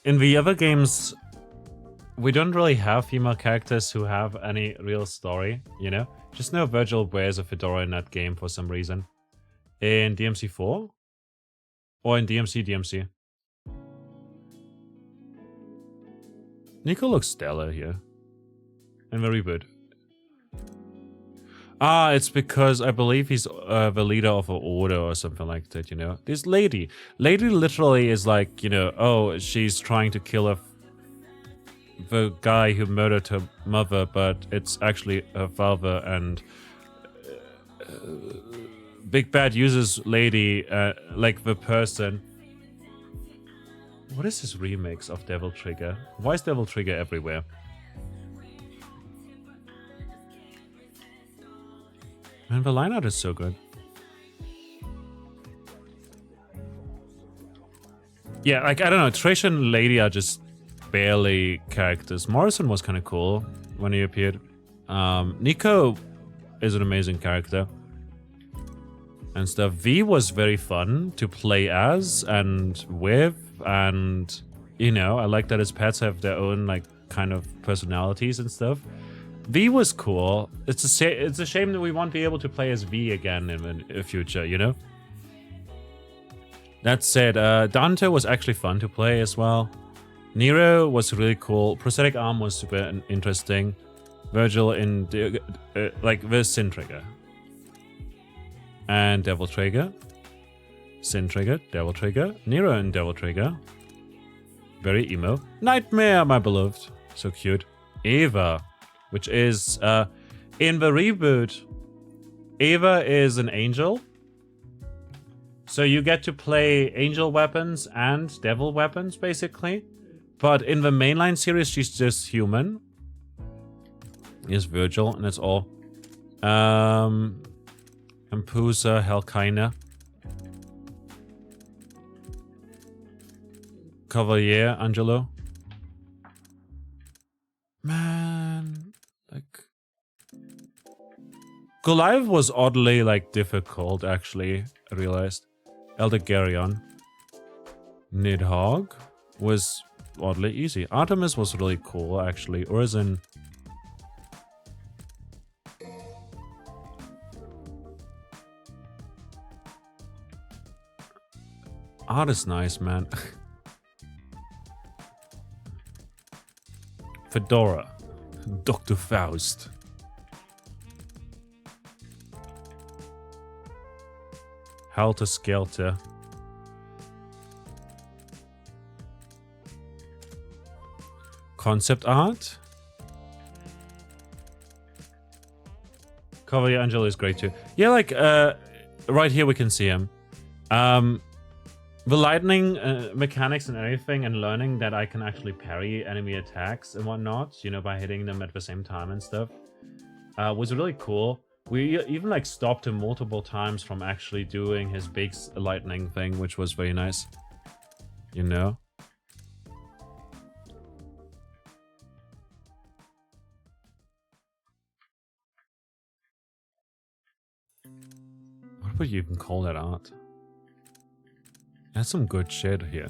in the other games, we don't really have female characters who have any real story, you know? Just know Virgil wears a fedora in that game for some reason. In DMC4? Or in DMC? Nico looks stellar here. In the reboot. Ah, it's because I believe he's the leader of an order or something like that, you know? This lady. Lady literally is like, you know, oh, she's trying to kill the guy who murdered her mother, but it's actually her father, and Big Bad uses Lady like the person. What is this remix of Devil Trigger? Why is Devil Trigger everywhere? Man, the line art is so good. Yeah, like, I don't know, Trish and Lady are just barely characters. Morrison was kind of cool when he appeared. Nico is an amazing character. And stuff. V was very fun to play as and with, and, you know, I like that his pets have their own, like, kind of personalities and stuff. V was cool. It's a shame that we won't be able to play as V again in the future, you know? That said, Dante was actually fun to play as well. Nero was really cool. Prosthetic Arm was super interesting. Virgil in like the Sin Trigger. And Devil Trigger. Sin Trigger, Devil Trigger. Nero and Devil Trigger. Very emo. Nightmare, my beloved. So cute. Eva, which is in the reboot, Eva is an angel. So you get to play angel weapons and devil weapons, basically. But in the mainline series, she's just human. Here's Virgil, and that's all. Ampusa, Helkina. Cavalier, Angelo. Man, like... Goliath was oddly, like, difficult, actually, I realized. Elder Geryon. Nidhogg was oddly easy. Artemis was really cool, actually. Urzin. Art is nice, man. Fedora. Dr. Faust. Helter Skelter. Concept art. Cavalier Angelo is great too. Yeah, like, right here we can see him. The lightning mechanics and everything, and learning that I can actually parry enemy attacks and whatnot, you know, by hitting them at the same time and stuff, was really cool. We even, like, stopped him multiple times from actually doing his big lightning thing, which was very nice. You know? What would you even call that art? That's some good shit here.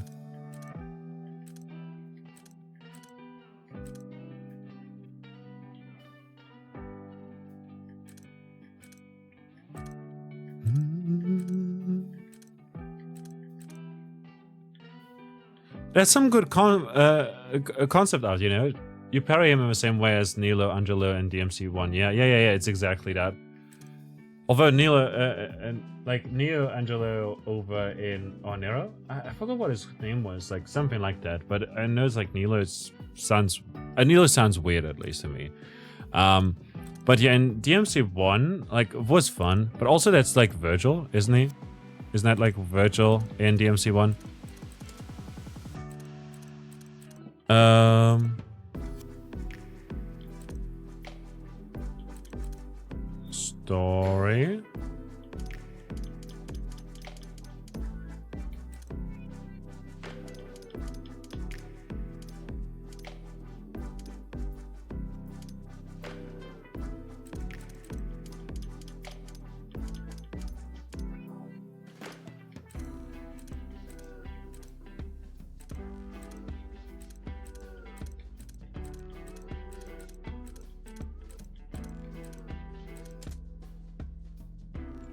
That's some good concept art, you know? You parry him in the same way as Nilo, Angelo, and DMC1. Yeah, it's exactly that. Although Neo Angelo over in Nero, I forgot what his name was, like something like that. But I know it's like Nilo sounds weird, at least to me. But yeah, in DMC1, like, it was fun. But also that's like Virgil, isn't he? Isn't that like Virgil in DMC1? Story.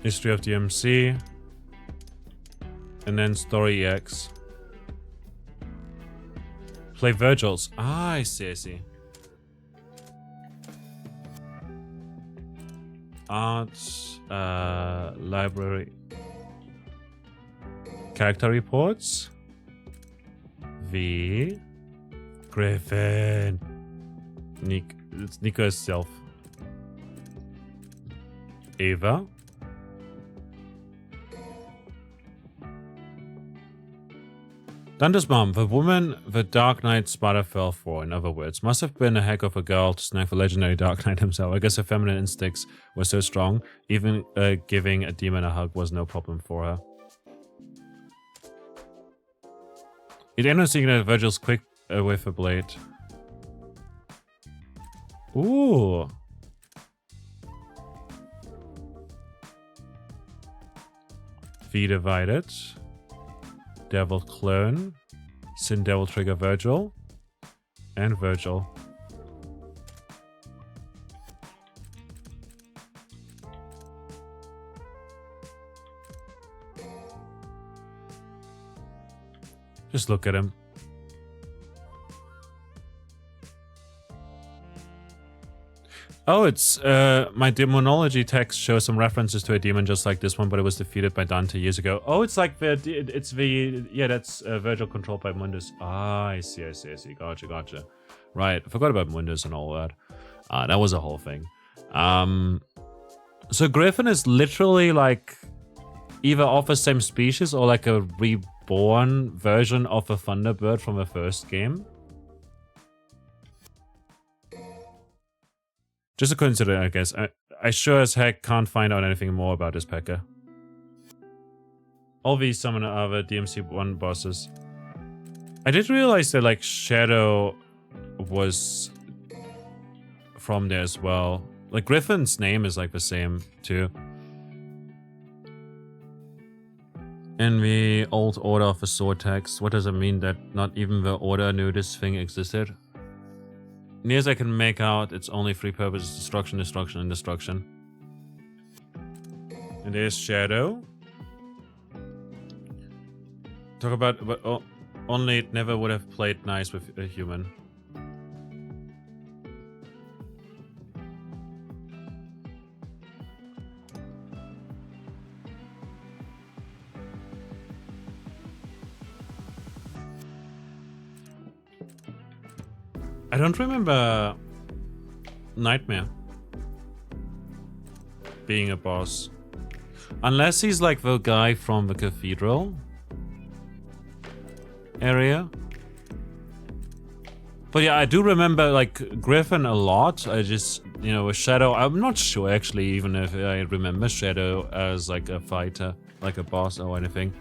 History of DMC. And then Story EX. Play Virgil's. Ah, I see. Art, library. Character reports. V. Griffin. It's Nico itself. Eva. Dante's mom, the woman the Dark Knight Spada fell for, in other words, must have been a heck of a girl to snag the legendary Dark Knight himself. I guess her feminine instincts were so strong, even giving a demon a hug was no problem for her. It ended up seeing that Virgil's quick with a blade. Ooh. V divided. Devil clone. Sin Devil trigger Virgil. And Virgil. Just look at him. Oh, it's my demonology text shows some references to a demon just like this one, but it was defeated by Dante years ago. Oh, it's like that's Virgil controlled by Mundus. Ah, I see. Gotcha. Right, I forgot about Mundus and all that. That was a whole thing. So Griffin is literally like either of the same species or like a reborn version of a Thunderbird from the first game. Just a coincidence, I guess. I sure as heck can't find out anything more about this P.E.K.K.A. All these summon other DMC1 bosses. I did realize that like Shadow was from there as well. Like Griffin's name is like the same too. In the old Order of the Sword text, what does it mean that not even the Order knew this thing existed? Near as I can make out, its only three purposes: destruction, destruction, and destruction. And there's Shadow. Talk about, but only it never would have played nice with a human. I don't remember Nightmare being a boss. Unless he's like the guy from the cathedral area. But yeah, I do remember like Griffin a lot. I just, you know, with Shadow, I'm not sure actually even if I remember Shadow as like a fighter, like a boss or anything.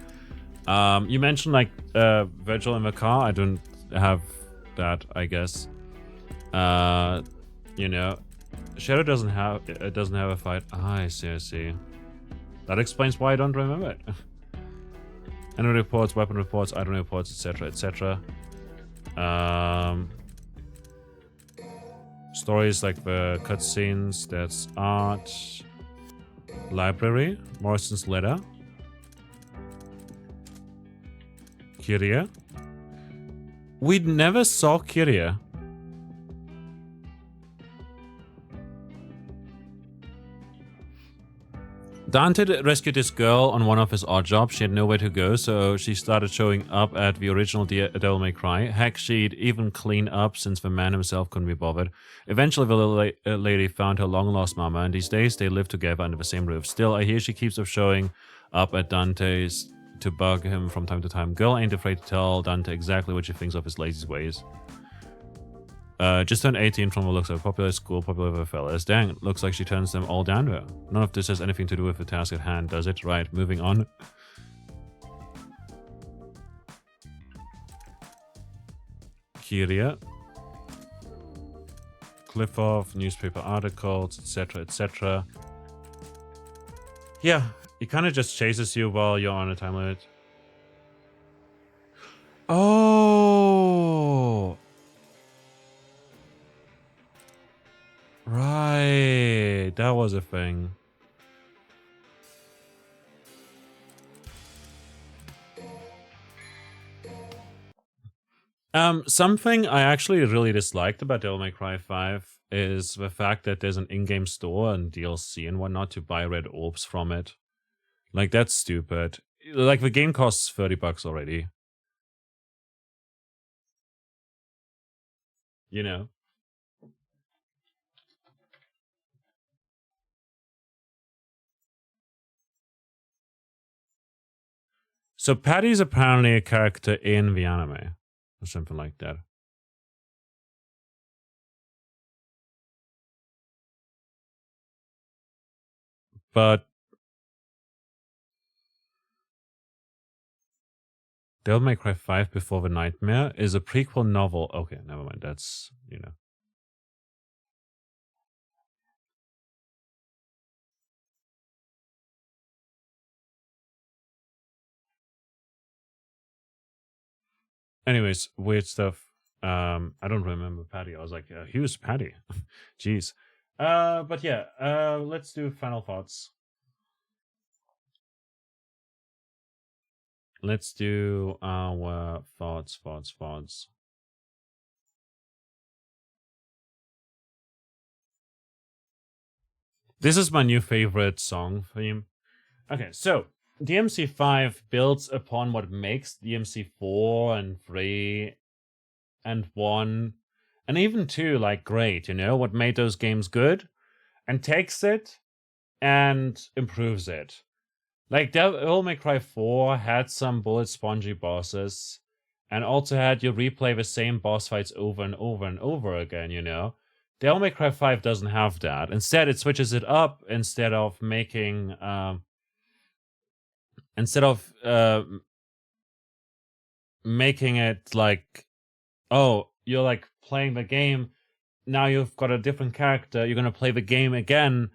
You mentioned like Virgil in the car. I don't have that, I guess. You know, Shadow doesn't have a fight. Ah, I see. That explains why I don't remember it. Enemy reports, weapon reports, item reports, etc. Stories like the cutscenes. That's art. Library. Morrison's letter. Kyria. We never saw Kyria. Dante rescued this girl on one of his odd jobs. She had nowhere to go, so she started showing up at the original Devil May Cry. Heck, she'd even clean up since the man himself couldn't be bothered. Eventually, the little lady found her long-lost mama, and these days they live together under the same roof. Still, I hear she keeps on showing up at Dante's to bug him from time to time. Girl ain't afraid to tell Dante exactly what she thinks of his lazy ways. Just turned 18 from the looks of a popular school, popular with fellas. Dang, looks like she turns them all down to her. None of this has anything to do with the task at hand, does it? Right, moving on. Kyria. Clip off, newspaper articles, etc. Yeah, he kind of just chases you while you're on a time limit. Oh! Right, that was a thing. Something I actually really disliked about Devil May Cry 5 is the fact that there's an in-game store and DLC and whatnot to buy red orbs from it. Like, that's stupid. Like, the game costs $30 already. You know? So Patty's apparently a character in the anime or something like that. But Devil May Cry 5 Before the Nightmare is a prequel novel. Okay, never mind. That's, you know. Anyways, weird stuff. I don't remember Patty. I was like, who's Patty? Jeez. But yeah, let's do final thoughts. Let's do our thoughts. This is my new favorite song theme. Okay, so DMC5 builds upon what makes DMC4 and 3 and 1 and even 2 like great, you know, what made those games good, and takes it and improves it. Like Devil May Cry 4 had some bullet spongy bosses and also had you replay the same boss fights over and over and over again, you know. Devil May Cry 5 doesn't have that. Instead, it switches it up instead of making making it like, oh, you're like playing the game, now you've got a different character, you're gonna play the game again.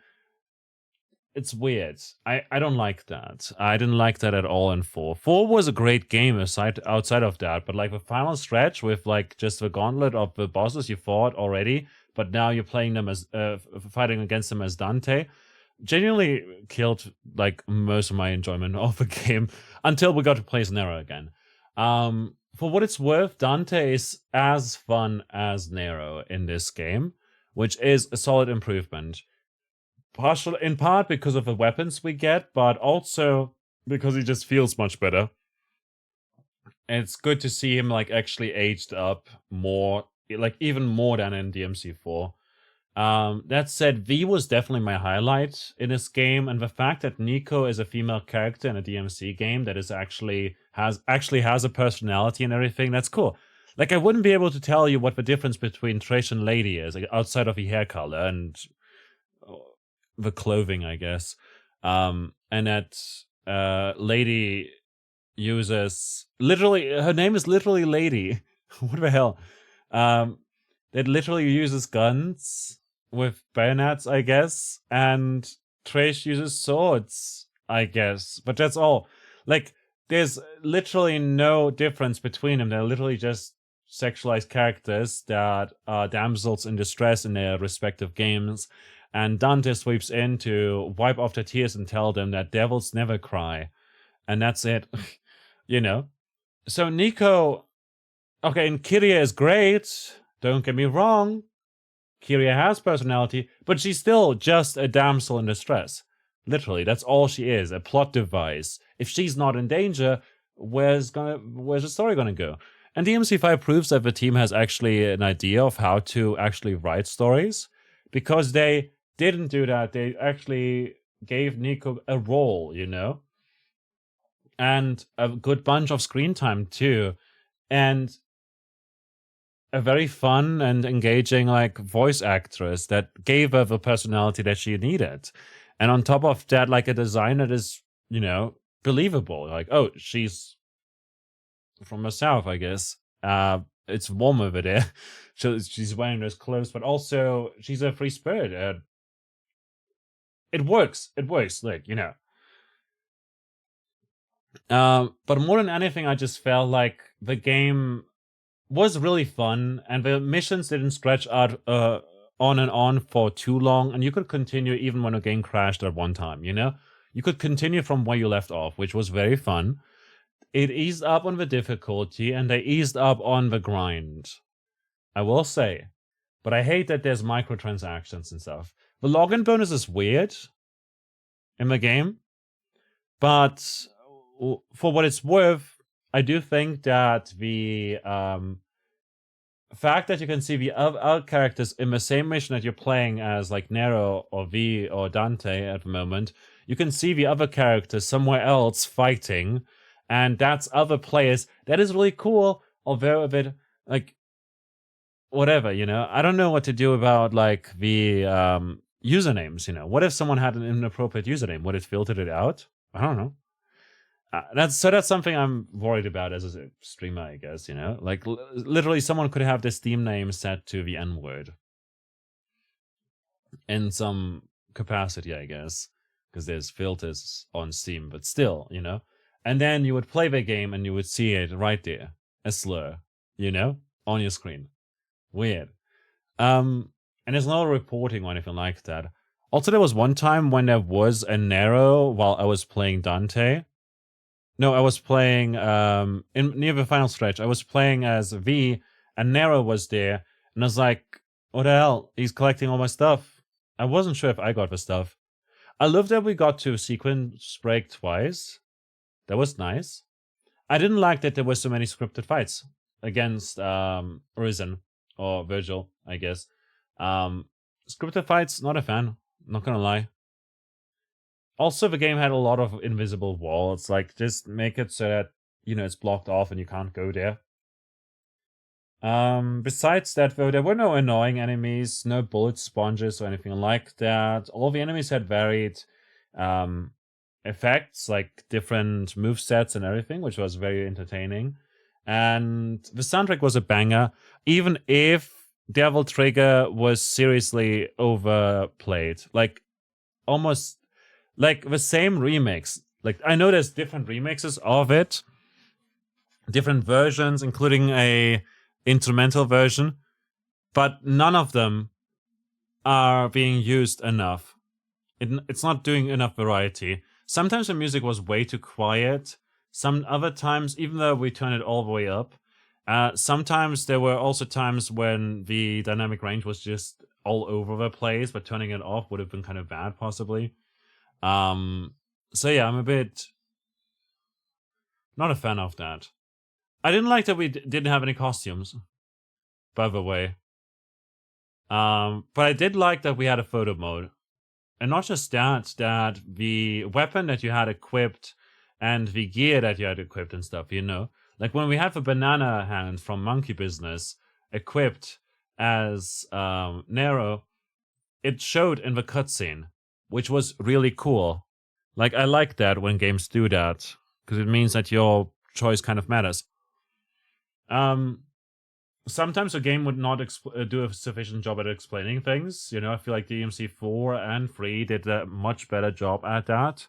It's weird. I don't like that. I didn't like that at all in 4. 4 was a great game outside of that, but like the final stretch with like just the gauntlet of the bosses you fought already, but now you're playing them as fighting against them as Dante, genuinely killed like most of my enjoyment of the game until we got to play as Nero again. For what it's worth, Dante is as fun as Nero in this game, which is a solid improvement. In part because of the weapons we get, but also because he just feels much better. And it's good to see him like actually aged up more, like even more than in DMC4. That said, V was definitely my highlight in this game, and the fact that Nico is a female character in a DMC game that is actually has a personality and everything, that's cool. Like I wouldn't be able to tell you what the difference between Trish and Lady is, like, outside of the hair color and the clothing, I guess. And that Lady uses literally, her name is literally Lady. What the hell? That literally uses guns with bayonets, I guess, and Trish uses swords, I guess. But that's all. Like, there's literally no difference between them. They're literally just sexualized characters that are damsels in distress in their respective games. And Dante sweeps in to wipe off their tears and tell them that devils never cry. And that's it. You know? So Nico... Okay, and Kyria is great. Don't get me wrong. Kyria has personality, but she's still just a damsel in distress. Literally, that's all she is, a plot device. If she's not in danger, where's the story gonna go? And DMC5 proves that the team has actually an idea of how to actually write stories, because they didn't do that. They actually gave Nico a role, you know? And a good bunch of screen time, too. And a very fun and engaging like voice actress that gave her the personality that she needed. And on top of that, like a design that is, you know, believable. Like, oh, she's from the South, I guess. It's warm over there. She's wearing those clothes, but also she's a free spirit. It works. Like, you know. But more than anything, I just felt like the game was really fun, and the missions didn't stretch out on and on for too long, and you could continue even when a game crashed at one time, you know? You could continue from where you left off, which was very fun. It eased up on the difficulty, and they eased up on the grind. I will say. But I hate that there's microtransactions and stuff. The login bonus is weird in the game, but for what it's worth, I do think that the fact that you can see the other characters in the same mission that you're playing as like Nero or V or Dante at the moment, you can see the other characters somewhere else fighting, and that's other players. That is really cool, although a bit like whatever, you know. I don't know what to do about like the usernames, you know. What if someone had an inappropriate username? Would it filter it out? I don't know. That's something I'm worried about as a streamer, I guess, you know. Like literally someone could have their Steam name set to the N-word in some capacity, I guess, because there's filters on Steam, but still, you know. And then you would play the game and you would see it right there, a slur, you know, on your screen. Weird. And there's no reporting or anything like that. Also, there was one time when there was a Nero while I was playing Dante. No, I was playing near the final stretch. I was playing as V, and Nero was there, and I was like, "What the hell? He's collecting all my stuff." I wasn't sure if I got the stuff. I love that we got to sequence break twice. That was nice. I didn't like that there were so many scripted fights against Risen or Virgil, I guess. Scripted fights, not a fan. Not gonna lie. Also, the game had a lot of invisible walls. Like, just make it so that, you know, it's blocked off and you can't go there. Besides that, though, there were no annoying enemies, no bullet sponges or anything like that. All the enemies had varied effects, like different movesets and everything, which was very entertaining. And the soundtrack was a banger, even if Devil Trigger was seriously overplayed. Like, almost like the same remix. Like, I know there's different remixes of it, different versions, including a instrumental version, but none of them are being used enough. It's not doing enough variety. Sometimes the music was way too quiet. Some other times, even though we turned it all the way up, sometimes there were also times when the dynamic range was just all over the place, but turning it off would have been kind of bad, possibly. So yeah, I'm a bit not a fan of that. I didn't like that we didn't have any costumes, by the way. But I did like that we had a photo mode. And not just that the weapon that you had equipped and the gear that you had equipped and stuff, you know. Like when we had the banana hand from Monkey Business equipped as Nero, it showed in the cutscene, which was really cool. Like, I like that when games do that, because it means that your choice kind of matters. Sometimes a game would not do a sufficient job at explaining things. You know, I feel like DMC 4 and 3 did a much better job at that.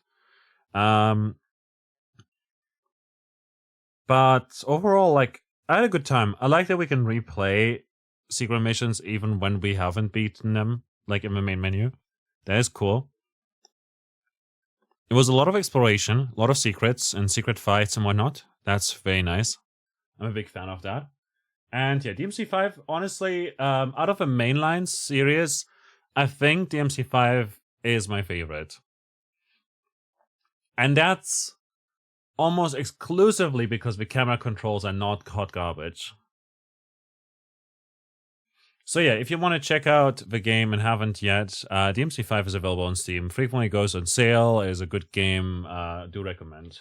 But overall, like, I had a good time. I like that we can replay secret missions even when we haven't beaten them, like in the main menu. That is cool. It was a lot of exploration, a lot of secrets and secret fights and whatnot. That's very nice. I'm a big fan of that. And yeah, DMC5, honestly, out of the mainline series, I think DMC5 is my favorite. And that's almost exclusively because the camera controls are not hot garbage. So yeah, if you want to check out the game and haven't yet, DMC5 is available on Steam. Frequently goes on sale, is a good game, do recommend.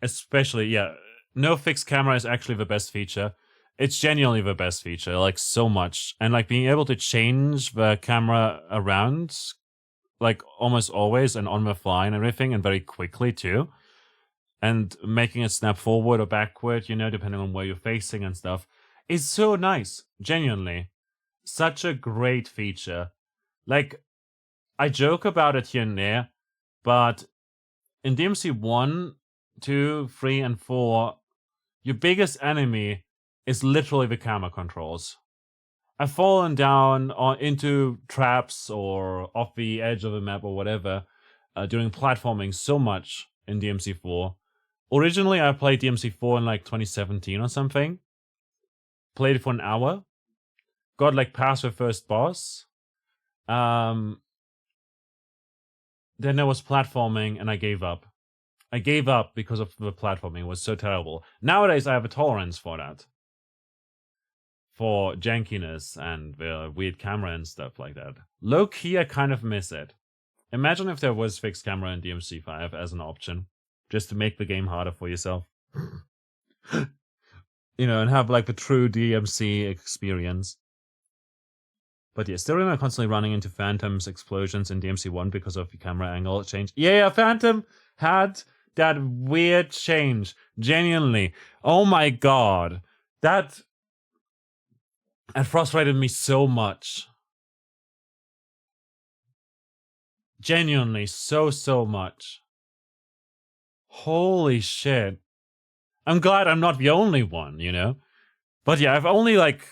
Especially, yeah, no fixed camera is actually the best feature. It's genuinely the best feature, like, so much. And, like, being able to change the camera around, like, almost always and on the fly and everything, and very quickly, too. And making it snap forward or backward, you know, depending on where you're facing and stuff, is so nice. Genuinely. Such a great feature. Like, I joke about it here and there, but in DMC 1, 2, 3, and 4, your biggest enemy is literally the camera controls. I've fallen down into traps or off the edge of the map or whatever during platforming so much in DMC4. Originally, I played DMC4 in like 2017 or something. Played it for an hour. Got like past the first boss. Then there was platforming and I gave up. I gave up because of the platforming. It was so terrible. Nowadays, I have a tolerance for that. For jankiness and the weird camera and stuff like that. Low-key, I kind of miss it. Imagine if there was fixed camera in DMC5 as an option. just to make the game harder for yourself. You know, and have like the true DMC experience. But yeah, still remember constantly running into Phantom's explosions in DMC1 because of the camera angle change. Yeah, Phantom had that weird change. Genuinely. Oh my god. That frustrated me so much. Genuinely, so much. Holy shit. I'm glad I'm not the only one, you know? But yeah, I've only, like,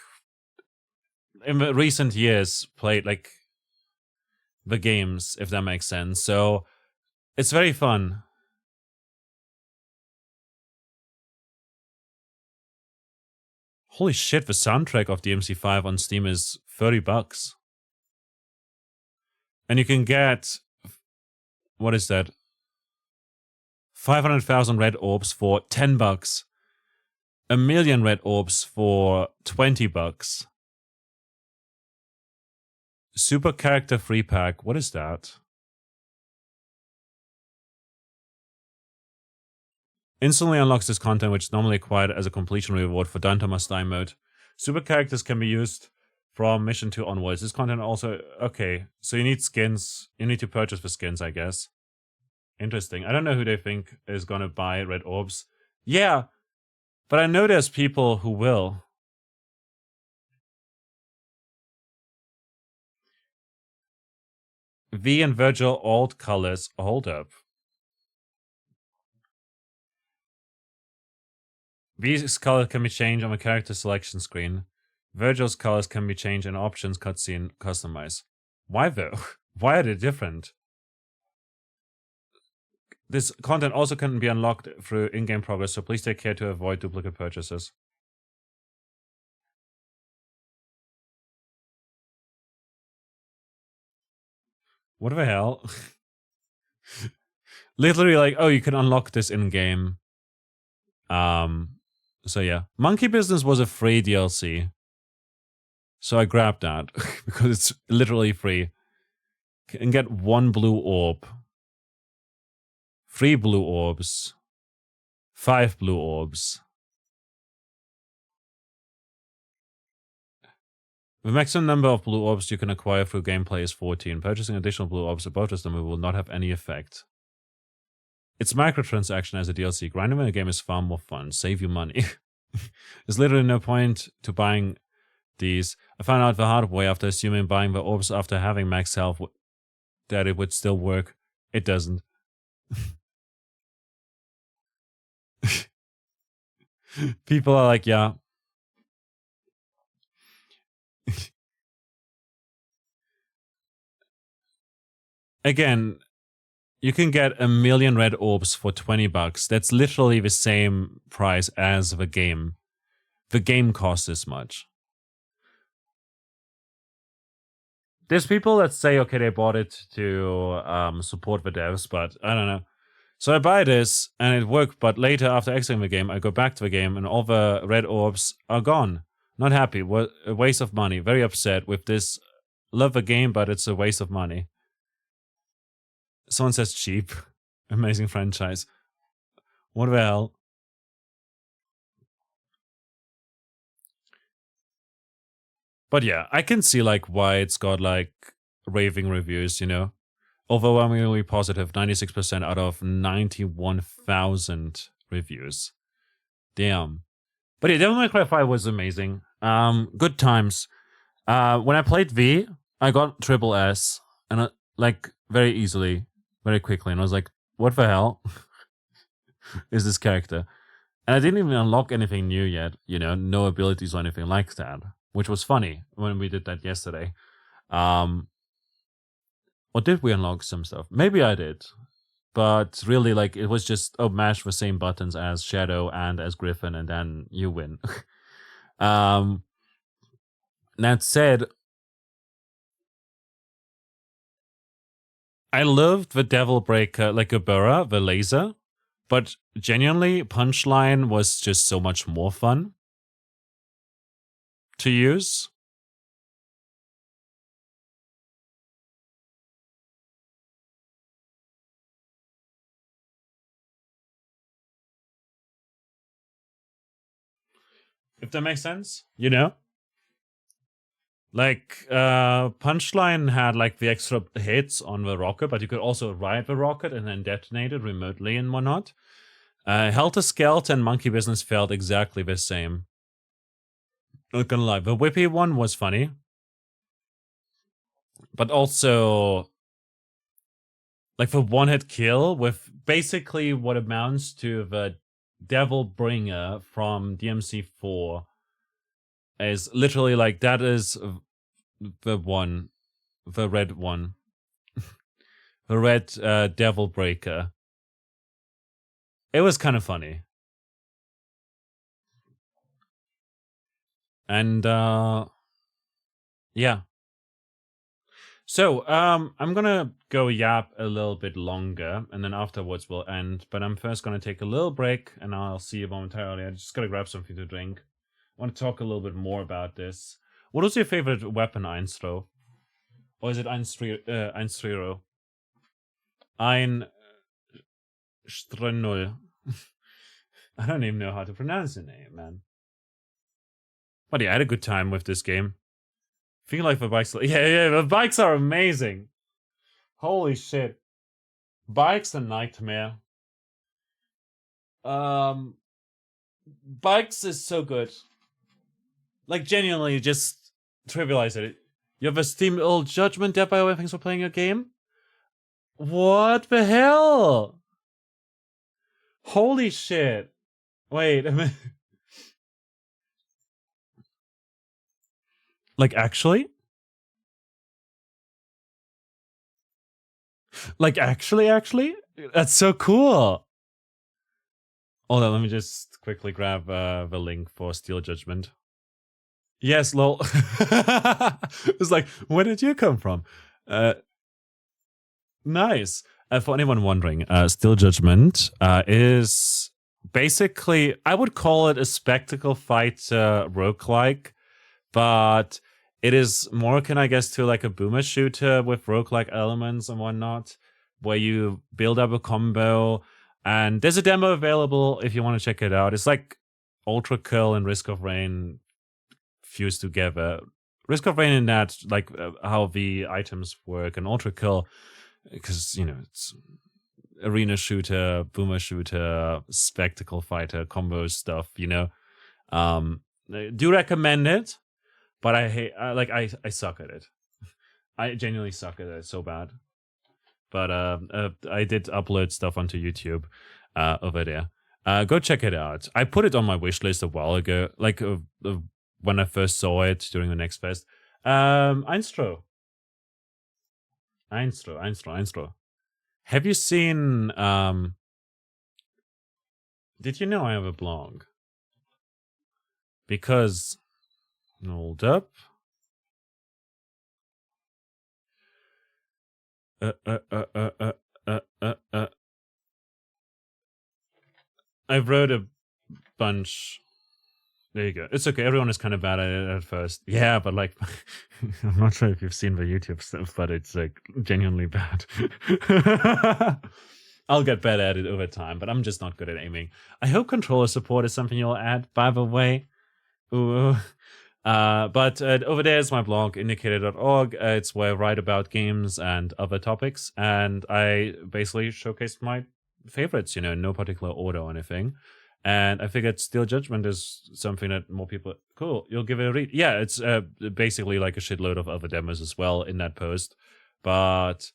in the recent years, played, like, the games, if that makes sense. So, it's very fun. Holy shit, the soundtrack of DMC5 on Steam is $30. And you can get... What is that? 500,000 red orbs for $10. 1,000,000 red orbs for $20. Super character free pack. What is that? Instantly unlocks this content, which is normally acquired as a completion reward for Dante Must Die mode. Super characters can be used from mission 2 onwards. This content also... Okay, so you need skins. You need to purchase the skins, I guess. Interesting. I don't know who they think is gonna buy red orbs. Yeah, but I know there's people who will. V and Virgil alt colors. Hold up. V's color can be changed on the character selection screen. Virgil's colors can be changed in options, cutscene, customize. Why though? Why are they different? This content also can be unlocked through in-game progress, so please take care to avoid duplicate purchases. What the hell? Literally like, oh, you can unlock this in-game. So yeah. Monkey Business was a free DLC. So I grabbed that because it's literally free. Can get 1 blue orb. 3 blue orbs. 5 blue orbs. The maximum number of blue orbs you can acquire through gameplay is 14. Purchasing additional blue orbs above this number will not have any effect. It's microtransaction as a DLC. Grinding in the game is far more fun. Save you money. There's literally no point to buying these. I found out the hard way after assuming buying the orbs after having max health that it would still work. It doesn't. People are like, yeah. Again, you can get 1,000,000 red orbs for $20. That's literally the same price as the game. The game costs this much. There's people that say, okay, they bought it to support the devs, but I don't know. So I buy this, and it worked, but later, after exiting the game, I go back to the game, and all the red orbs are gone. Not happy. A waste of money. Very upset with this. Love the game, but it's a waste of money. Someone says cheap. Amazing franchise. What the hell? But yeah, I can see like why it's got like raving reviews, you know? Overwhelmingly positive, 96% out of 91,000 reviews. Damn. But yeah, Devil May Cry 5 was amazing. Good times. When I played V, I got triple S, and like very easily, very quickly, and I was like, what the hell is this character? And I didn't even unlock anything new yet, you know, no abilities or anything like that, which was funny when we did that yesterday. Or did we unlock some stuff? Maybe I did. But really, like, it was just, oh, mash the same buttons as Shadow and as Griffin, and then you win. That said, I loved the Devil Breaker, like Gabura, the laser, but genuinely, Punchline was just so much more fun to use. If that makes sense, you know? Like, Punchline had like the extra hits on the rocket, but you could also ride the rocket and then detonate it remotely and whatnot. Helter Skelter and Monkey Business felt exactly the same. Not gonna lie, the Whippy one was funny. But also, like the one-hit kill with basically what amounts to the Devil Bringer from DMC4 is literally like, that is the one, the red one. The red Devil Breaker. It was kind of funny. And yeah. So, I'm gonna go yap a little bit longer, and then afterwards we'll end. But I'm first gonna take a little break, and I'll see you momentarily. I just gotta grab something to drink. I want to talk a little bit more about this. What was your favorite weapon, Einstro? Or is it Einstriro? Einstrenul. I don't even know how to pronounce the name, man. But yeah, I had a good time with this game. Feel like the bikes... Yeah, the bikes are amazing. Holy shit. Bikes a nightmare. Bikes is so good. Like, genuinely, just trivialize it. You have esteemed old Judgment, Dead by Way, thanks for playing your game? What the hell? Holy shit. Wait a minute. Like, actually? Like, actually? That's so cool. Hold on, let me just quickly grab the link for Steel Judgment. Yes, lol. It's like, where did you come from? Nice. For anyone wondering, Steel Judgment is basically, I would call it a spectacle fighter roguelike, but it is more akin, I guess, to like a boomer shooter with roguelike elements and whatnot, where you build up a combo. And there's a demo available if you want to check it out. It's like Ultra Kill and Risk of Rain fused together. Risk of Rain in that, like how the items work, and Ultra Kill, because, you know, it's arena shooter, boomer shooter, spectacle fighter, combo stuff, you know. I do recommend it, but I hate, I suck at it. I genuinely suck at it so bad. But I did upload stuff onto YouTube over there. Go check it out. I put it on my wish list a while ago, like when I first saw it during the Next Fest. Einstro. Have you seen... Did you know I have a blog? Because... Hold up. I wrote a bunch. There you go. It's okay. Everyone is kind of bad at it at first. Yeah, but like, I'm not sure if you've seen the YouTube stuff, but it's like genuinely bad. I'll get better at it over time, but I'm just not good at aiming. I hope controller support is something you'll add, by the way. Ooh. But over there is my blog, indicator.org. It's where I write about games and other topics. And I basically showcased my favorites, you know, in no particular order or anything. And I figured Steel Judgment is something that more people... Cool, you'll give it a read. Yeah, it's basically like a shitload of other demos as well in that post. But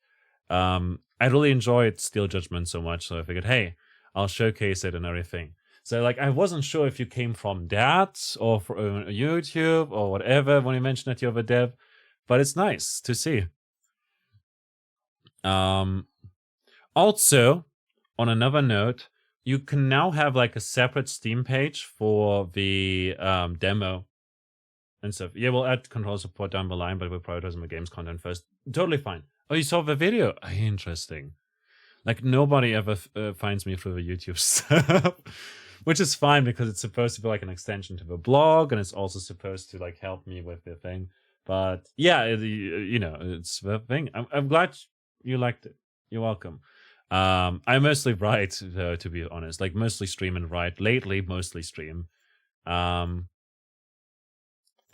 I really enjoyed Steel Judgment so much, so I figured, hey, I'll showcase it and everything. So, like, I wasn't sure if you came from that or from YouTube or whatever when you mentioned that you have a dev, but it's nice to see. Also, on another note, you can now have, like, a separate Steam page for the demo and stuff. Yeah, we'll add control support down the line, but we're prioritizing the game's content first. Totally fine. Oh, you saw the video? Interesting. Like, nobody ever finds me through the YouTube stuff. Which is fine because it's supposed to be like an extension to the blog, and it's also supposed to like help me with the thing. But yeah, you know, it's the thing. I'm glad you liked it. You're welcome. I mostly write, to be honest, like mostly stream and write. Lately, mostly stream.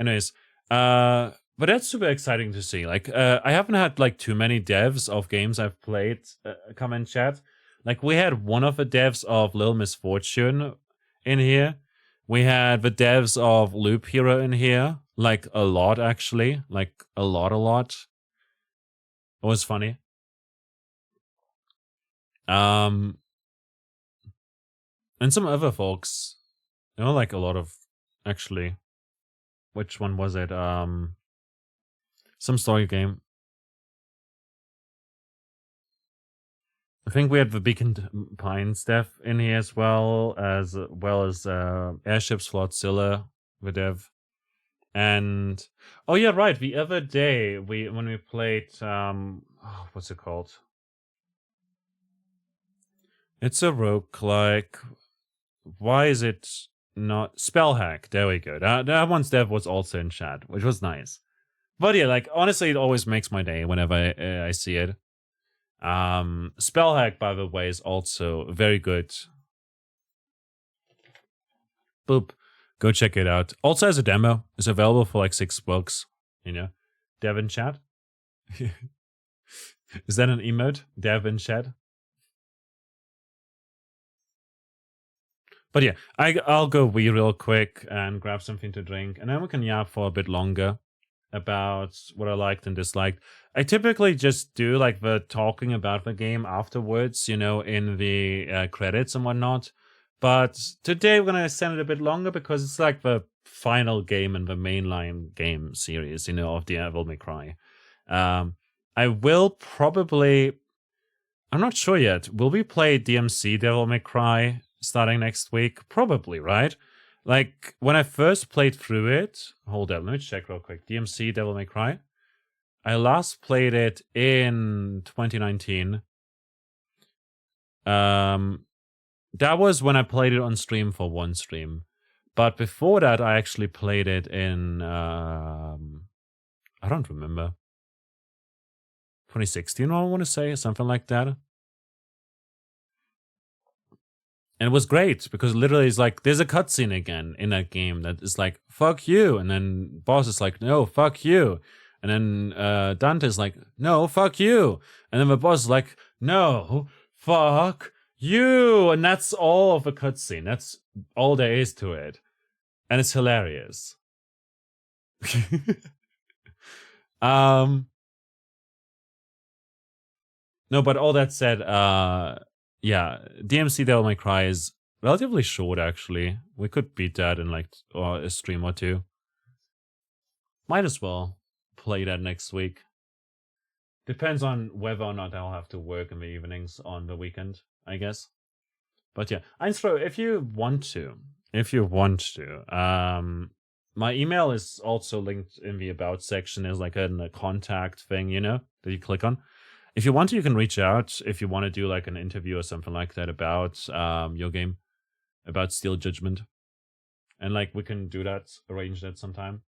Anyways, but that's super exciting to see. Like, I haven't had like too many devs of games I've played come in chat. Like, we had one of the devs of Little Misfortune in here. We had the devs of Loop Hero in here. Like, a lot, actually. Like, a lot. It was funny. And some other folks. You know, like, a lot of, actually. Which one was it? Some story game. I think we had the Beacon Pines dev in here as well as Airships Flotzilla, the dev. And oh yeah, right. The other day when we played what's it called? It's a roguelike. Why is it not Spellhack? There we go. That one's dev was also in chat, which was nice. But yeah, like honestly, it always makes my day whenever I see it. Spellhack, by the way, is also very good. Boop. Go check it out. Also as a demo. It's available for like $6. You know? Dev in chat. Is that an emote? Dev in chat? But yeah, I'll go wee real quick and grab something to drink, and then we can yap for a bit longer about what I liked and disliked. I typically just do like the talking about the game afterwards, you know, in the credits and whatnot. But today we're gonna extend it a bit longer because it's like the final game in the mainline game series, you know, of the Devil May Cry. I will probably, I'm not sure yet. Will we play DMC Devil May Cry starting next week? Probably, right? Like, when I first played through it... Hold on, let me check real quick. DMC Devil May Cry. I last played it in 2019. That was when I played it on stream for one stream. But before that, I actually played it in... I don't remember. 2016, I want to say, something like that. And it was great because literally it's like there's a cutscene again in that game that is like fuck you, and then boss is like no fuck you, and then Dante's like no fuck you, and then the boss is like no fuck you, and that's all of the cutscene. That's all there is to it, and it's hilarious. No, but all that said, yeah, DMC Devil May Cry is relatively short, actually. We could beat that in like a stream or two. Might as well play that next week. Depends on whether or not I'll have to work in the evenings on the weekend, I guess. But yeah, Einstro, if you want to, my email is also linked in the About section. There's like a contact thing, you know, that you click on. If you want to, you can reach out if you want to do like an interview or something like that about your game, about Steel Judgment. And like we can do that, arrange that sometime.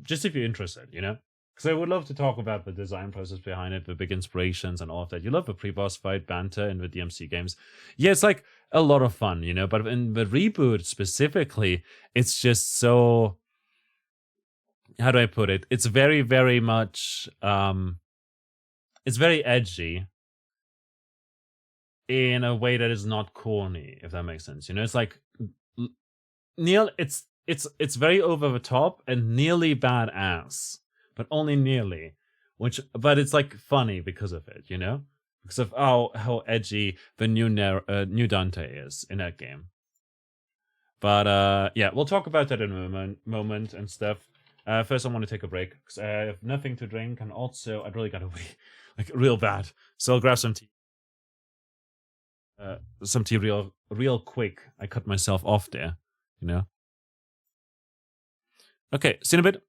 Just if you're interested, you know? Because I would love to talk about the design process behind it, the big inspirations and all of that. You love the pre-boss fight banter in the DMC games. Yeah, it's like a lot of fun, you know? But in the reboot specifically, it's just so... How do I put it? It's very, very much... It's very edgy in a way that is not corny, if that makes sense. You know, it's like it's very over the top and nearly badass, but only nearly. But it's like funny because of it, you know, because of how edgy the new Dante is in that game. But yeah, we'll talk about that in a moment and stuff. First, I want to take a break because I have nothing to drink, and also I really gotta wee, like real bad. So I'll grab some tea. Some tea real quick. I cut myself off there, you know. Okay, see you in a bit.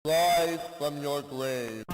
Rise from your grave.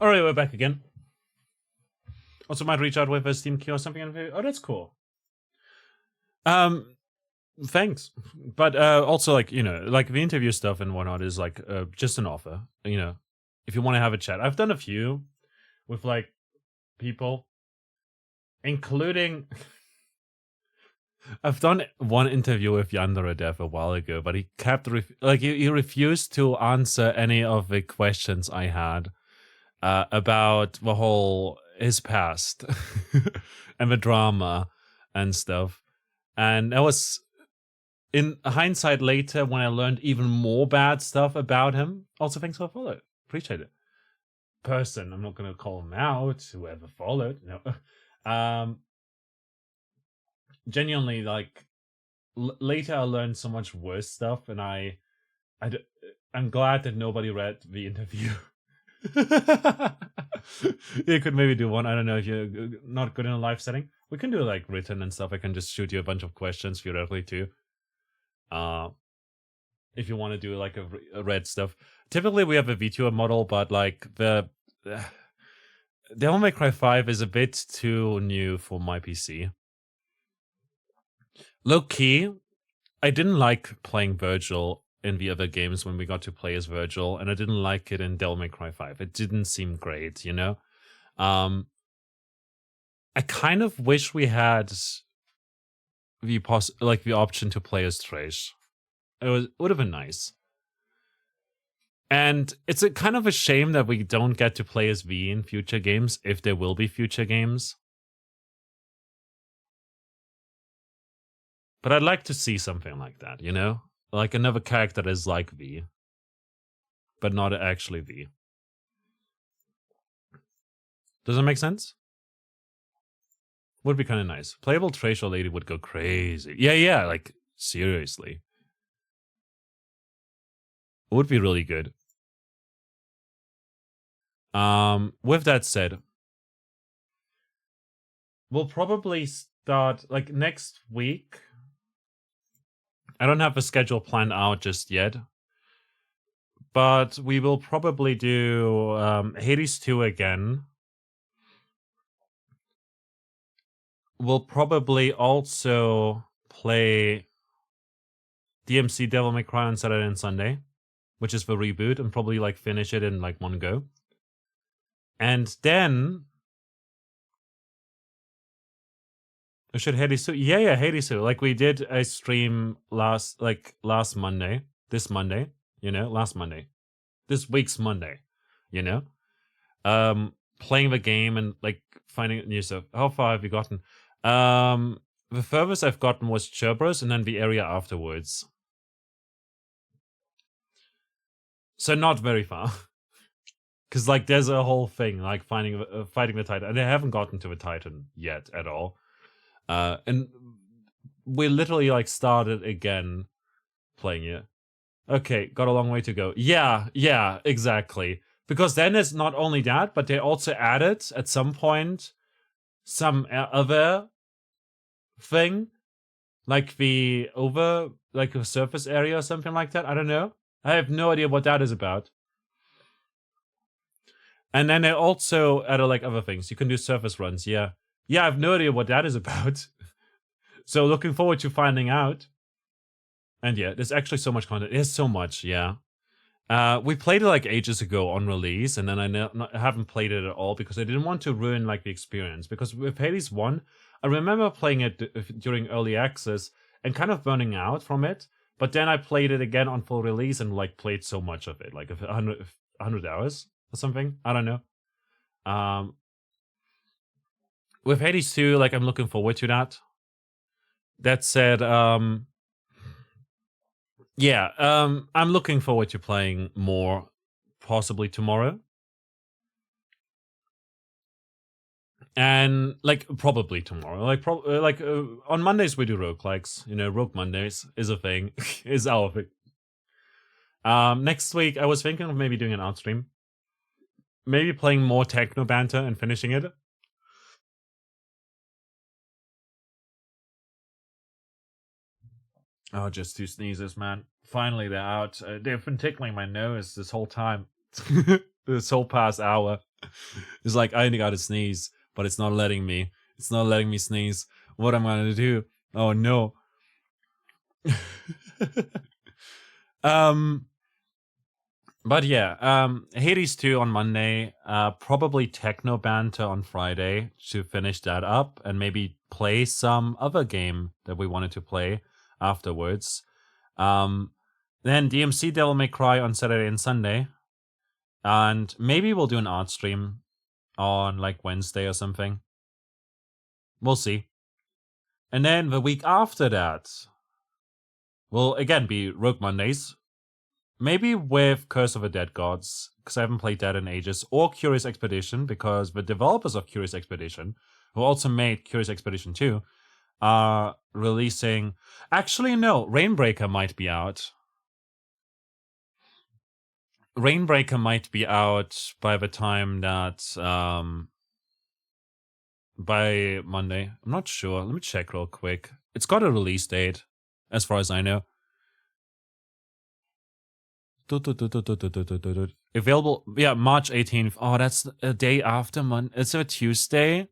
All right, we're back again. Also, might reach out with a Steam key or something. Oh, that's cool. Thanks, but also, like, you know, like the interview stuff and whatnot is like just an offer. You know, if you want to have a chat, I've done a few with like people, including. I've done one interview with Yandere Dev a while ago, but he kept he refused to answer any of the questions I had about the whole his past and the drama and stuff. And that was, in hindsight later, when I learned even more bad stuff about him. Also, thanks for the follow. Appreciate it. Person, I'm not going to call him out, whoever followed. No. Genuinely, like, later I learned so much worse stuff, and I'm glad that nobody read the interview. You could maybe do one. I don't know if you're not good in a live setting. We can do like written and stuff. I can just shoot you a bunch of questions theoretically too. If you want to do like a read stuff. Typically we have a VTuber model, but like the Devil May Cry 5 is a bit too new for my PC. Low key, I didn't like playing Virgil in the other games when we got to play as Virgil, and I didn't like it in Devil May Cry 5. It didn't seem great, you know? I kind of wish we had the option to play as Thresh. It would have been nice. And it's a kind of a shame that we don't get to play as V in future games, if there will be future games. But I'd like to see something like that, you know? Like another character that is like V, but not actually V. Does that make sense? Would be kind of nice. Playable Thresh lady would go crazy. Yeah, like, seriously. would be really good. With that said, we'll probably start like next week. I don't have a schedule planned out just yet, but we will probably do Hades 2 again. We'll probably also play DMC Devil May Cry on Saturday and Sunday, which is the reboot, and probably like finish it in like one go. And then should Hades 2? Yeah, Hades 2. Like we did a stream last Monday, this Monday, last Monday, this week's Monday, playing the game and like finding new stuff. How far have you gotten? The furthest I've gotten was Cerberus and then the area afterwards. So not very far. Because like there's a whole thing like fighting the Titan, and I haven't gotten to the Titan yet at all. And we literally like started again playing it. Okay, got a long way to go. Yeah, exactly. Because then it's not only that, but they also added at some point some other thing, like a surface area or something like that. I don't know. I have no idea what that is about. And then they also added like other things. You can do surface runs. Yeah, I have no idea what that is about. So looking forward to finding out. And yeah, there's actually so much content. There's so much, yeah. We played it like ages ago on release, and then I haven't played it at all because I didn't want to ruin like the experience. Because with Hades 1, I remember playing it during early access and kind of burning out from it. But then I played it again on full release and like played so much of it, like 100 hours or something. I don't know. With Hades 2, like I'm looking forward to that. That said, I'm looking forward to playing more, possibly tomorrow. And like probably tomorrow, on Mondays we do roguelikes. Rogue Mondays is a thing, is our thing. Next week I was thinking of maybe doing an art stream, maybe playing more Techno Banter and finishing it. Oh, just 2 sneezes, man. Finally, they're out. They've been tickling my nose this whole time. This whole past hour. It's like I only got to sneeze, but it's not letting me. It's not letting me sneeze. What am I going to do? Oh, no. But yeah, Hades 2 on Monday. Probably Techno Banter on Friday to finish that up and maybe play some other game that we wanted to play afterwards. Then DMC Devil May Cry on Saturday and Sunday. And maybe we'll do an art stream on like Wednesday or something. We'll see. And then the week after that will again be Rogue Mondays. Maybe with Curse of the Dead Gods, because I haven't played that in ages, or Curious Expedition, because the developers of Curious Expedition, who also made Curious Expedition 2, are releasing... Actually, no, Rainbreaker might be out. Rainbreaker might be out by the time that... by Monday. I'm not sure. Let me check real quick. It's got a release date, as far as I know. Available, March 18th. Oh, that's a day after Monday. It's a Tuesday.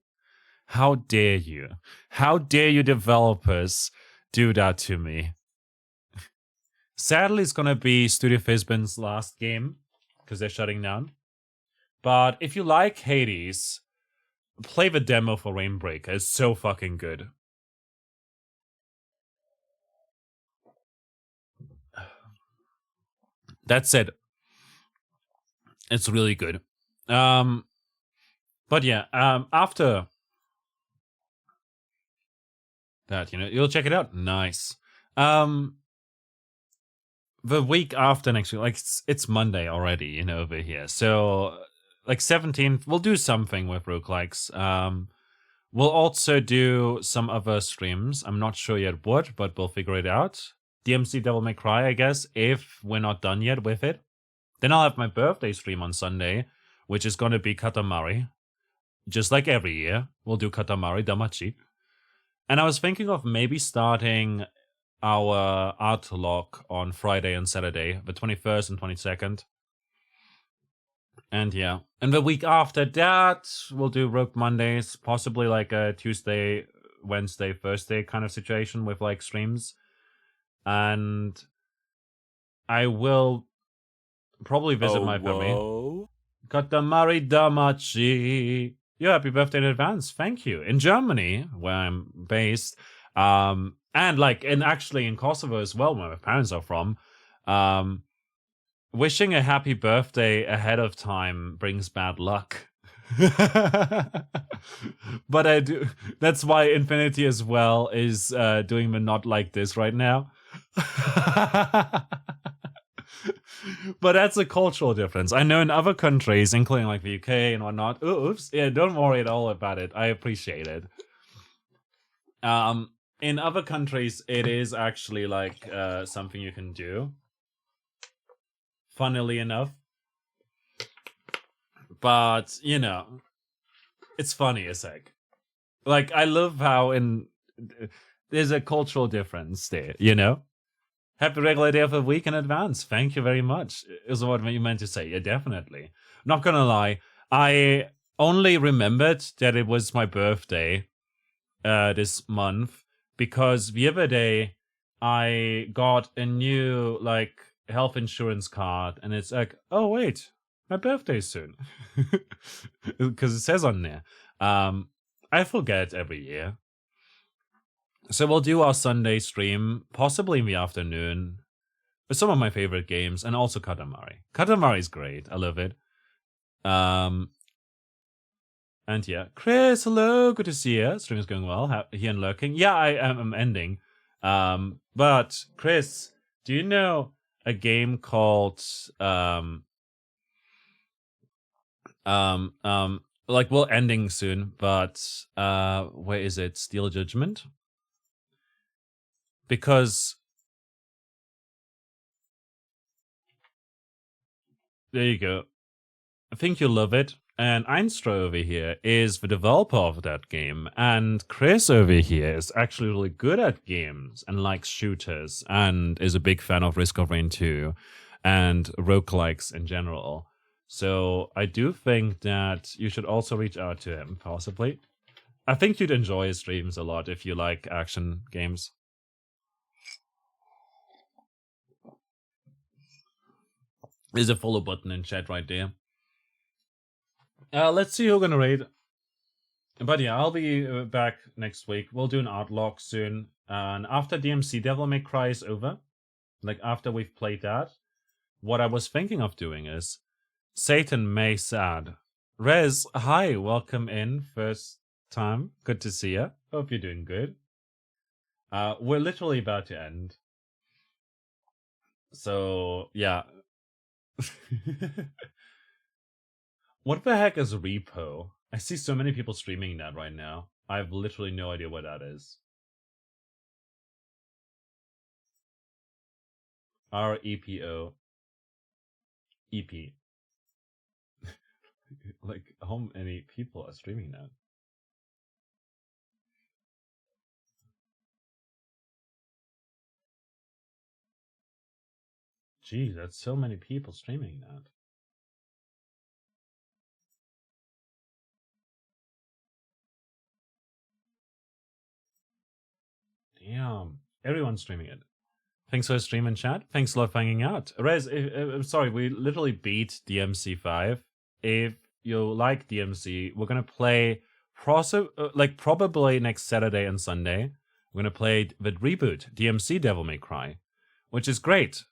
How dare you? How dare you developers do that to me? Sadly, it's gonna be Studio Fizbin's last game because they're shutting down. But if you like Hades, play the demo for Rainbreaker. It's so fucking good. That said, it's really good. But yeah, after that, you'll check it out. Nice. The week after next week, like it's Monday already, over here. So like 17th, we'll do something with roguelikes. We'll also do some other streams. I'm not sure yet what, but we'll figure it out. DMC Devil May Cry, I guess, if we're not done yet with it. Then I'll have my birthday stream on Sunday, which is going to be Katamari. Just like every year, we'll do Katamari Damacy. And I was thinking of maybe starting our art log on Friday and Saturday, the 21st and 22nd. And yeah. And the week after that, we'll do Rogue Mondays, possibly like a Tuesday, Wednesday, Thursday kind of situation with like streams. And I will probably visit my family. Katamari Damacy. Yeah, happy birthday in advance. Thank you. In Germany, where I'm based, and like actually in Kosovo as well, where my parents are from, wishing a happy birthday ahead of time brings bad luck. But I do. That's why Infinity as well is doing the not like this right now. But that's a cultural difference. I know in other countries, including like the UK and whatnot. Oops. Yeah, don't worry at all about it. I appreciate it. In other countries, it is actually like something you can do. Funnily enough. But, you know, it's funny as heck. Like, I love how there's a cultural difference there, you know? Happy regular day of the week in advance. Thank you very much. Is what you meant to say. Yeah, definitely. Not gonna lie, I only remembered that it was my birthday this month because the other day I got a new like health insurance card, and it's like, oh wait, my birthday's soon, because it says on there. I forget every year. So we'll do our Sunday stream, possibly in the afternoon, with some of my favorite games, and also Katamari. Katamari's great. I love it. And yeah, Chris, hello, good to see you. Stream is going well. Here and lurking. Yeah, I'm ending. But Chris, do you know a game called like we're ending soon, but where is it? Steel Judgment? Because there you go. I think you'll love it. And Einstra over here is the developer of that game. And Chris over here is actually really good at games and likes shooters and is a big fan of Risk of Rain 2 and roguelikes in general. So I do think that you should also reach out to him, possibly. I think you'd enjoy his streams a lot if you like action games. There's a follow button in chat right there. Let's see who's gonna raid. But yeah, I'll be back next week. We'll do an art log soon. And after DMC Devil May Cry is over, like after we've played that, what I was thinking of doing is Satan May Sad. Rez, hi, welcome in. First time. Good to see you. Hope you're doing good. We're literally about to end. So, yeah. What the heck is Repo? I see so many people streaming that right now. I have literally no idea what that is. R-E-P-O. E-P. Like, how many people are streaming that? Gee, that's so many people streaming that. Damn. Everyone's streaming it. Thanks for the stream and chat. Thanks a lot for hanging out. Rez, I'm sorry, we literally beat DMC5. If you like DMC, we're going to play probably next Saturday and Sunday. We're going to play the reboot, DMC Devil May Cry, which is great.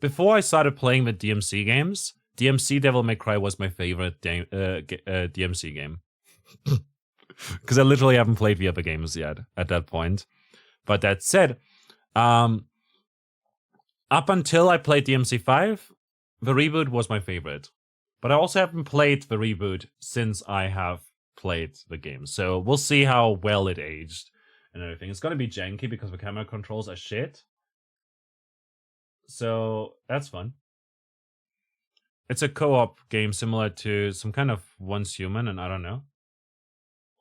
Before I started playing the DMC games, DMC Devil May Cry was my favorite DMC game. Because I literally haven't played the other games yet at that point. But that said, up until I played DMC5, the reboot was my favorite. But I also haven't played the reboot since I have played the game. So we'll see how well it aged and everything. It's going to be janky because the camera controls are shit. So that's fun. It's a co-op game similar to some kind of Once Human, and I don't know.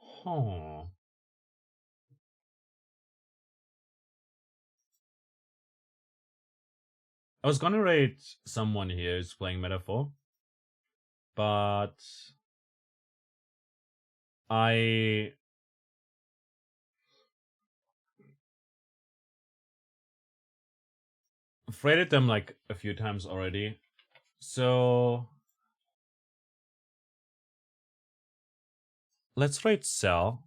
Huh. I was gonna rate someone here who's playing Metaphor, but I rated them like a few times already. So let's rate Cell.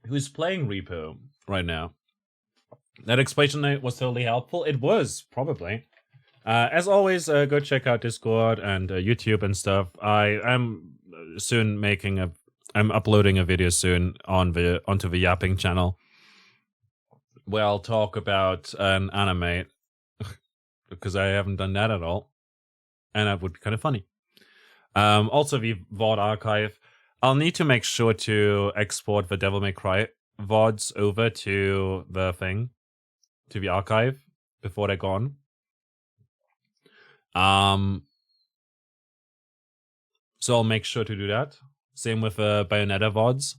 Who's playing Repo right now. That explanation was totally helpful. It was, probably. As always, go check out Discord and YouTube and stuff. I am soon I'm uploading a video soon onto the Yapping channel, where I'll talk about an anime, because I haven't done that at all, and that would be kind of funny. Also, the VOD archive. I'll need to make sure to export the Devil May Cry VODs over to the thing, to the archive, before they're gone. So I'll make sure to do that. Same with Bayonetta VODs.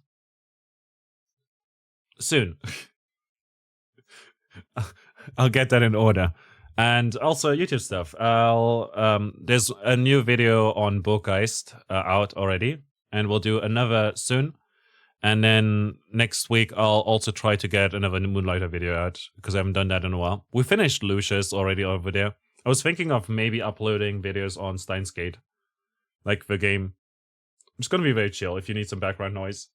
Soon. I'll get that in order. And also YouTube stuff. There's a new video on Burgeist out already, and we'll do another soon. And then next week I'll also try to get another Moonlighter video out, because I haven't done that in a while. We finished Lucius already over there. I was thinking of maybe uploading videos on Steins Gate, like the game. It's gonna be very chill if you need some background noise.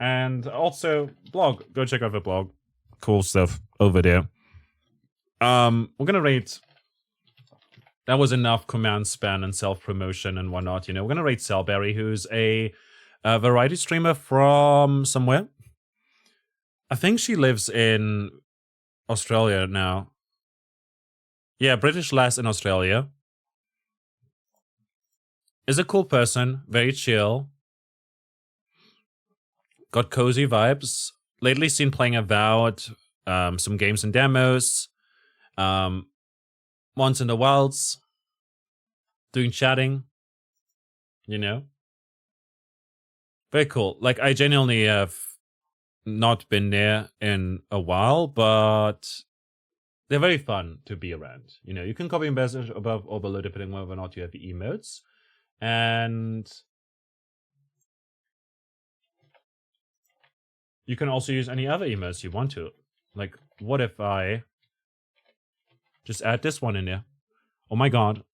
And also blog. Go check out the blog. Cool stuff over there. We're gonna rate. That was enough command span and self-promotion and whatnot, you know. We're gonna rate Cellberry, who's a variety streamer from somewhere. I think she lives in Australia now. Yeah, British lass in Australia. Is a cool person, very chill. Got cozy vibes. Lately seen playing Avowed, some games and demos. Once in the Wilds. Doing chatting. You know? Very cool. Like, I genuinely have not been there in a while, but they're very fun to be around. You know, you can copy and paste above or below depending on whether or not you have the emotes. And you can also use any other emotes you want to. Like, what if I just add this one in there? Oh my god.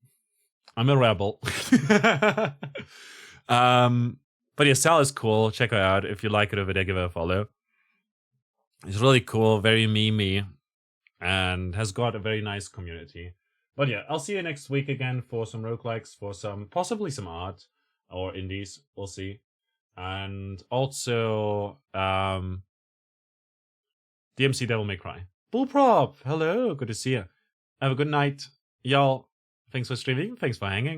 I'm a rebel. But yeah, Sal is cool. Check her out. If you like it over there, give her a follow. It's really cool, very memey, and has got a very nice community. But yeah, I'll see you next week again for some roguelikes, for some, possibly some art, or indies, we'll see. And also, DMC Devil May Cry. Bullprop, hello, good to see you. Have a good night. Y'all, thanks for streaming, thanks for hanging.